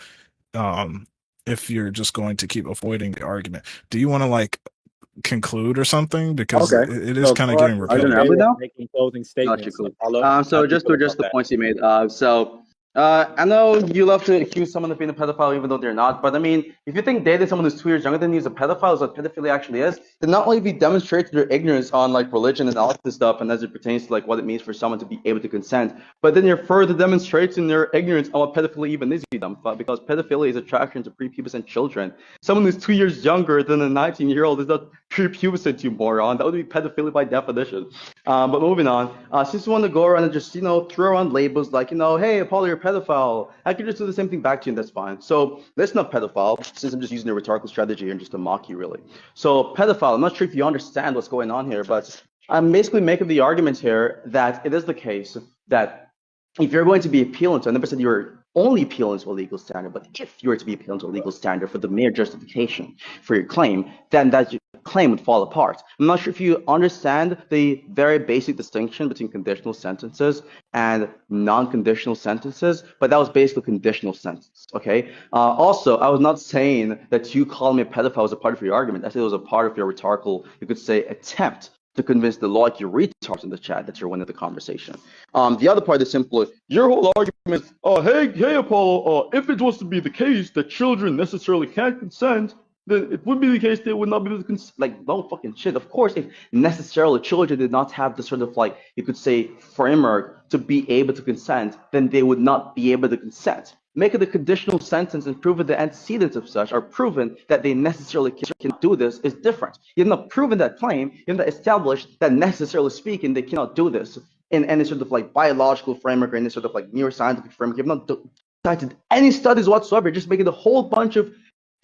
if you're just going to keep avoiding the argument. Do you want to conclude or something? Because Okay. it is So, kind of Clark, getting Are you you gonna repetitive. have okay it with now? making closing Gotcha, statements? cool. Follow? How So do you just feel to about address the that? points you made. I know you love to accuse someone of being a pedophile even though they're not. But I mean, if you think dating someone who's 2 years younger than you is a pedophile, is what pedophilia actually is, then not only have you demonstrated your ignorance on religion and all this stuff, and as it pertains to what it means for someone to be able to consent, but then you're further demonstrating your ignorance on what pedophilia even is, you dumb fuck. Because pedophilia is attraction to prepubescent children. Someone who's 2 years younger than a 19-year-old is not prepubescent, you moron. That would be pedophilia by definition. But moving on, since you want to go around and just throw around labels like hey Apollo, you're a pedophile, I can just do the same thing back to you and that's fine. So listen up, pedophile, since I'm just using a rhetorical strategy and just to mock you really. So pedophile, I'm not sure if you understand what's going on here, but I'm basically making the argument here that it is the case that if you're going to be appealing to, I never said you were only appealing to a legal standard, but if you were to be appealing to a legal standard for the mere justification for your claim, then that claim would fall apart. I'm not sure if you understand the very basic distinction between conditional sentences and non-conditional sentences, but that was basically conditional sentence, okay? Also, I was not saying that you calling me a pedophile was a part of your argument. I said it was a part of your rhetorical, you could say, attempt to convince the you retards in the chat that you're winning the conversation. The other part is simply your whole argument is, hey, Apollo, if it was to be the case that children necessarily can't consent, then it would be the case they would not be able to consent. No fucking shit. Of course, if necessarily children did not have the sort of you could say framework to be able to consent, then they would not be able to consent. Make it a conditional sentence and prove that the antecedents of such are proven that they necessarily can do this is different. You've not proven that claim, you've not established that necessarily speaking they cannot do this in any sort of biological framework or any sort of neuroscientific framework. You've not cited any studies whatsoever, just making a whole bunch of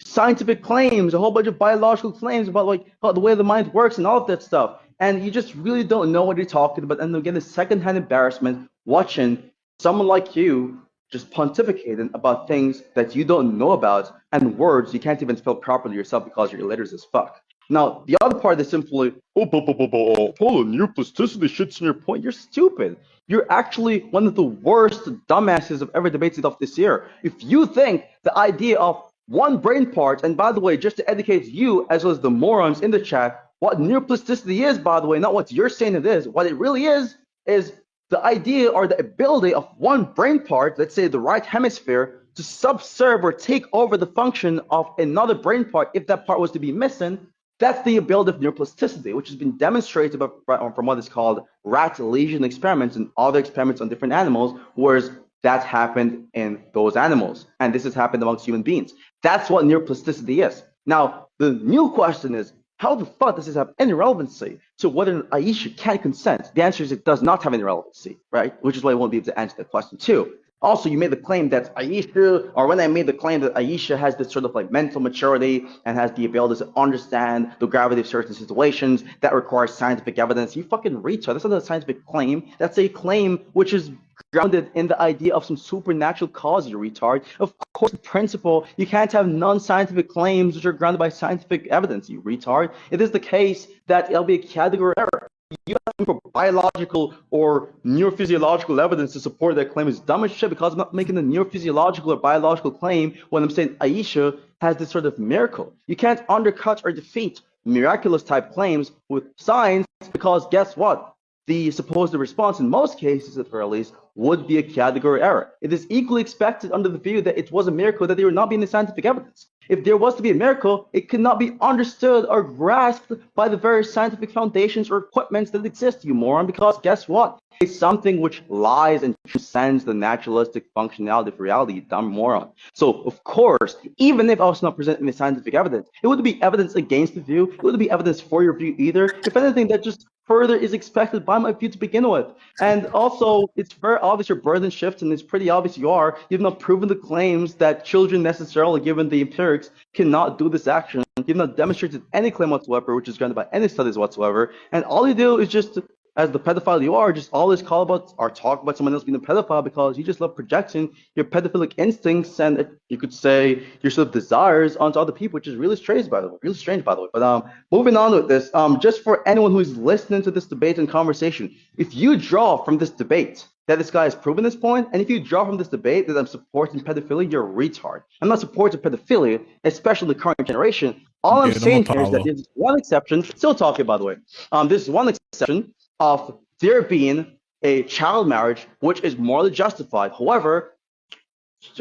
scientific claims, a whole bunch of biological claims about how the way the mind works and all of that stuff. And you just really don't know what you're talking about. And again, the secondhand embarrassment watching someone like you just pontificating about things that you don't know about and words you can't even spell properly yourself because you're illiterate as fuck. Now, the other part is simply, Polo, your plasticity shits in your point. You're stupid. You're actually one of the worst dumbasses I've ever debated off this year. If you think the idea of one brain part, and by the way, just to educate you as well as the morons in the chat, what neuroplasticity is, by the way, not what you're saying it is, what it really is the idea or the ability of one brain part, let's say the right hemisphere, to subserve or take over the function of another brain part if that part was to be missing. That's the ability of neuroplasticity, which has been demonstrated from what is called rat lesion experiments and other experiments on different animals, whereas that happened in those animals. And this has happened amongst human beings. That's what neuroplasticity is. Now, the new question is, how the fuck does this have any relevancy to whether Aisha can consent? The answer is it does not have any relevancy, right? Which is why I won't be able to answer that question too. Also, you made the claim that Aisha, or when I made the claim that Aisha has this sort of like mental maturity and has the ability to understand the gravity of certain situations that requires scientific evidence, you fucking retard. That's not a scientific claim. That's a claim which is grounded in the idea of some supernatural cause, you retard. Of course, the principle, you can't have non-scientific claims which are grounded by scientific evidence, you retard. It is the case that it'll be a category error. You asking for biological or neurophysiological evidence to support that claim is dumb as shit, because I'm not making a neurophysiological or biological claim when I'm saying Aisha has this sort of miracle. You can't undercut or defeat miraculous type claims with science, because guess what? The supposed response in most cases, at the very least, would be a category error. It is equally expected under the view that it was a miracle that there would not be any scientific evidence. If there was to be a miracle, it could not be understood or grasped by the various scientific foundations or equipments that exist, you moron, because guess what? It's something which lies and transcends the naturalistic functionality of reality, you dumb moron. So, of course, even if I was not presenting the scientific evidence, it wouldn't be evidence against the view, it wouldn't be evidence for your view either. If anything, that just further is expected by my view to begin with. And also, it's very obvious your burden shifts, and it's pretty obvious you've not proven the claims that children necessarily, given the empirics, cannot do this action. You've not demonstrated any claim whatsoever, which is granted by any studies whatsoever. And all you do is just, as the pedophile you are, just always call about or talk about someone else being a pedophile because you just love projecting your pedophilic instincts and you could say your sort of desires onto other people, which is really strange, by the way. But moving on with this, just for anyone who is listening to this debate and conversation, if you draw from this debate that this guy has proven this point, and if you draw from this debate that I'm supporting pedophilia, you're a retard. I'm not supporting pedophilia, especially the current generation. All I'm saying here is that there's one exception. Still talking, by the way. There's one exception of there being a child marriage which is morally justified. However,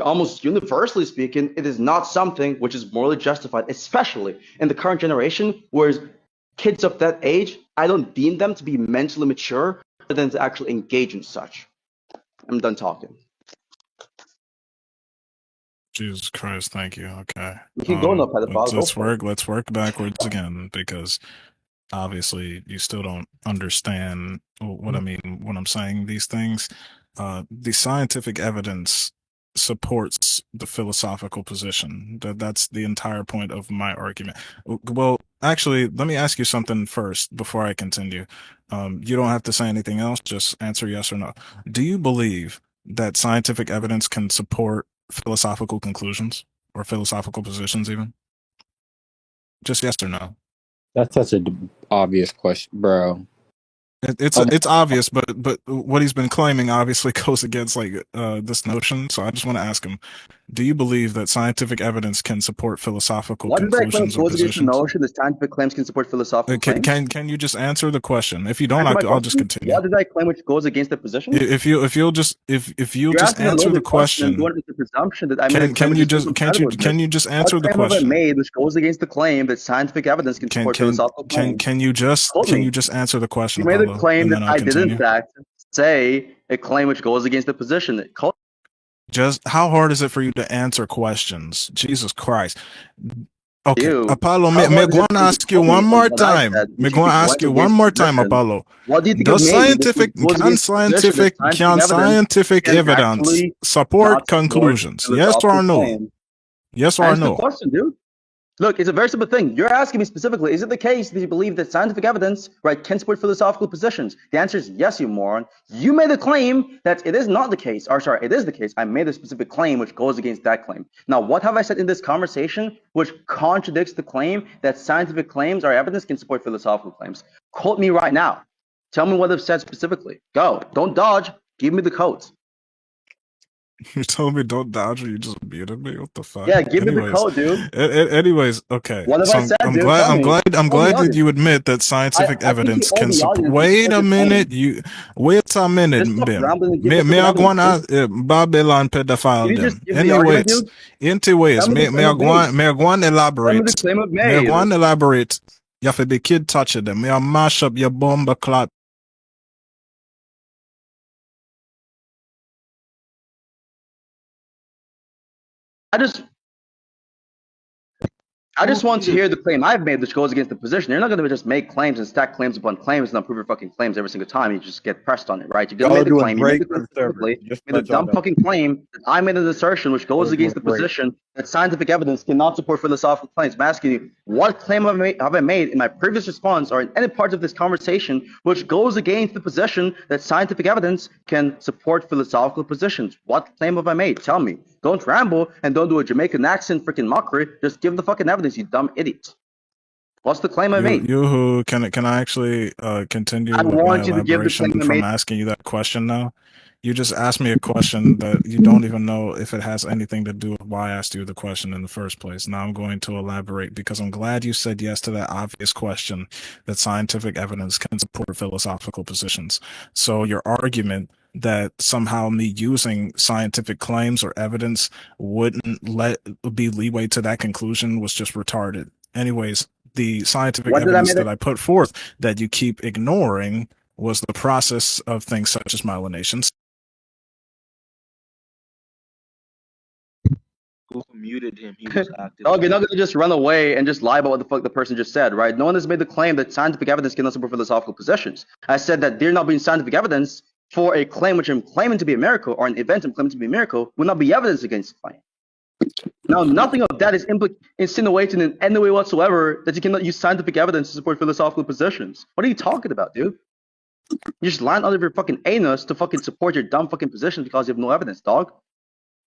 almost universally speaking, it is not something which is morally justified, especially in the current generation, whereas kids of that age, I don't deem them to be mentally mature rather than to actually engage in such. I'm done talking. Jesus Christ, thank you. Okay. You can go no pedophile. Let's work backwards again, because obviously you still don't understand what I mean when I'm saying these things. The scientific evidence supports the philosophical position. That's the entire point of my argument. Well, actually, let me ask you something first before I continue. You don't have to say anything else, just answer yes or no. Do you believe that scientific evidence can support philosophical conclusions or philosophical positions even? Just yes or no. That's such an obvious question, bro. It's obvious, but what he's been claiming obviously goes against like this notion. So I just want to ask him: do you believe that scientific evidence can support philosophical conclusions or positions? The notion that scientific claims can support philosophical claims? Can you just answer the question? If you don't, I'll just continue. What did I claim which goes against the position? If you'll just answer the question. The presumption that I can you just answer the question? I made which goes against the claim that scientific evidence can support philosophical claims. Can you just answer the question? You made a claim that I did in fact say a claim which goes against the position. Just how hard is it for you to answer questions? Jesus Christ. Okay, Apollo, me going to ask you one more time. Me going to ask you one more time, Apollo. What do you think? Can scientific evidence support conclusions? Yes or no? Yes or no? Question, dude. Look, it's a very simple thing. You're asking me specifically, is it the case that you believe that scientific evidence, right, can support philosophical positions? The answer is yes, you moron. You made a claim that it is not the case. Or sorry, it is the case. I made a specific claim which goes against that claim. Now, what have I said in this conversation which contradicts the claim that scientific claims or evidence can support philosophical claims? Quote me right now. Tell me what I've said specifically. Go. Don't dodge. Give me the quotes. You told me don't dodge, or you just muted me. What the fuck? Yeah, give me the code, dude. Anyways, okay. What have I said, I'm dude? glad. I'm glad. I'm glad audience. that you admit that scientific I think evidence you owe can the support. audience Wait a a minute. Wait a minute, Just stop Bim. rambling and give Me us some I go evidence, on Babylon Can pedophile you them. just give the argument, Anyways, dude? anyways, Tell me me I go on Tell me the elaborate. claim I've Me I go on made. elaborate. You have to be kid touching them. Me I mash up your bomber clot. I just want to hear the claim I've made, which goes against the position. You're not going to just make claims and stack claims upon claims and not prove your fucking claims every single time. You just get pressed on it, right? You're going to Y'all are make the doing claim. You made great the for claim the server. specifically. Just Made a let y'all dumb know. fucking claim that I made an assertion which goes Y'all are against the doing great. position that scientific evidence cannot support philosophical claims. I'm asking you, what claim have I made in my previous response or in any part of this conversation which goes against the position that scientific evidence can support philosophical positions? What claim have I made? Tell me. Don't ramble and don't do a Jamaican accent freaking mockery. Just give the fucking evidence, you dumb idiot. What's the claim I made? Yoo-hoo, can I actually continue I with my want you to give the claim elaboration I from made. asking you that question now? You just asked me a question that you don't even know if it has anything to do with why I asked you the question in the first place. Now I'm going to elaborate because I'm glad you said yes to that obvious question that scientific evidence can support philosophical positions. So your argument that somehow me using scientific claims or evidence wouldn't be leeway to that conclusion was just retarded. Anyways, the scientific What did I evidence make? that I put forth that you keep ignoring was the process of things such as myelination. Who muted him? He was active. Dog, you're not gonna just run away and just lie about what the fuck the person just said, right? No one has made the claim that scientific evidence cannot support philosophical positions. I said that there not being scientific evidence for a claim which I'm claiming to be a miracle or an event I'm claiming to be a miracle would not be evidence against the claim. Now, nothing of that is insinuating in any way whatsoever that you cannot use scientific evidence to support philosophical positions. What are you talking about, dude? You just line out of your fucking anus to fucking support your dumb fucking position because you have no evidence, dog.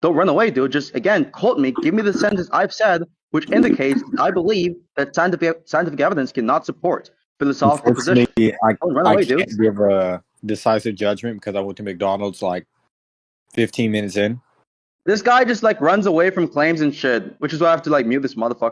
Don't run away, dude. Just, again, quote me. Give me the sentence I've said which indicates that I believe that scientific evidence cannot support philosophical positions. Unfortunately, Don't run I away, can't dude. give a decisive judgment because I went to McDonald's like 15 minutes in. This guy just, like, runs away from claims and shit, which is why I have to, like, mute this motherfucker.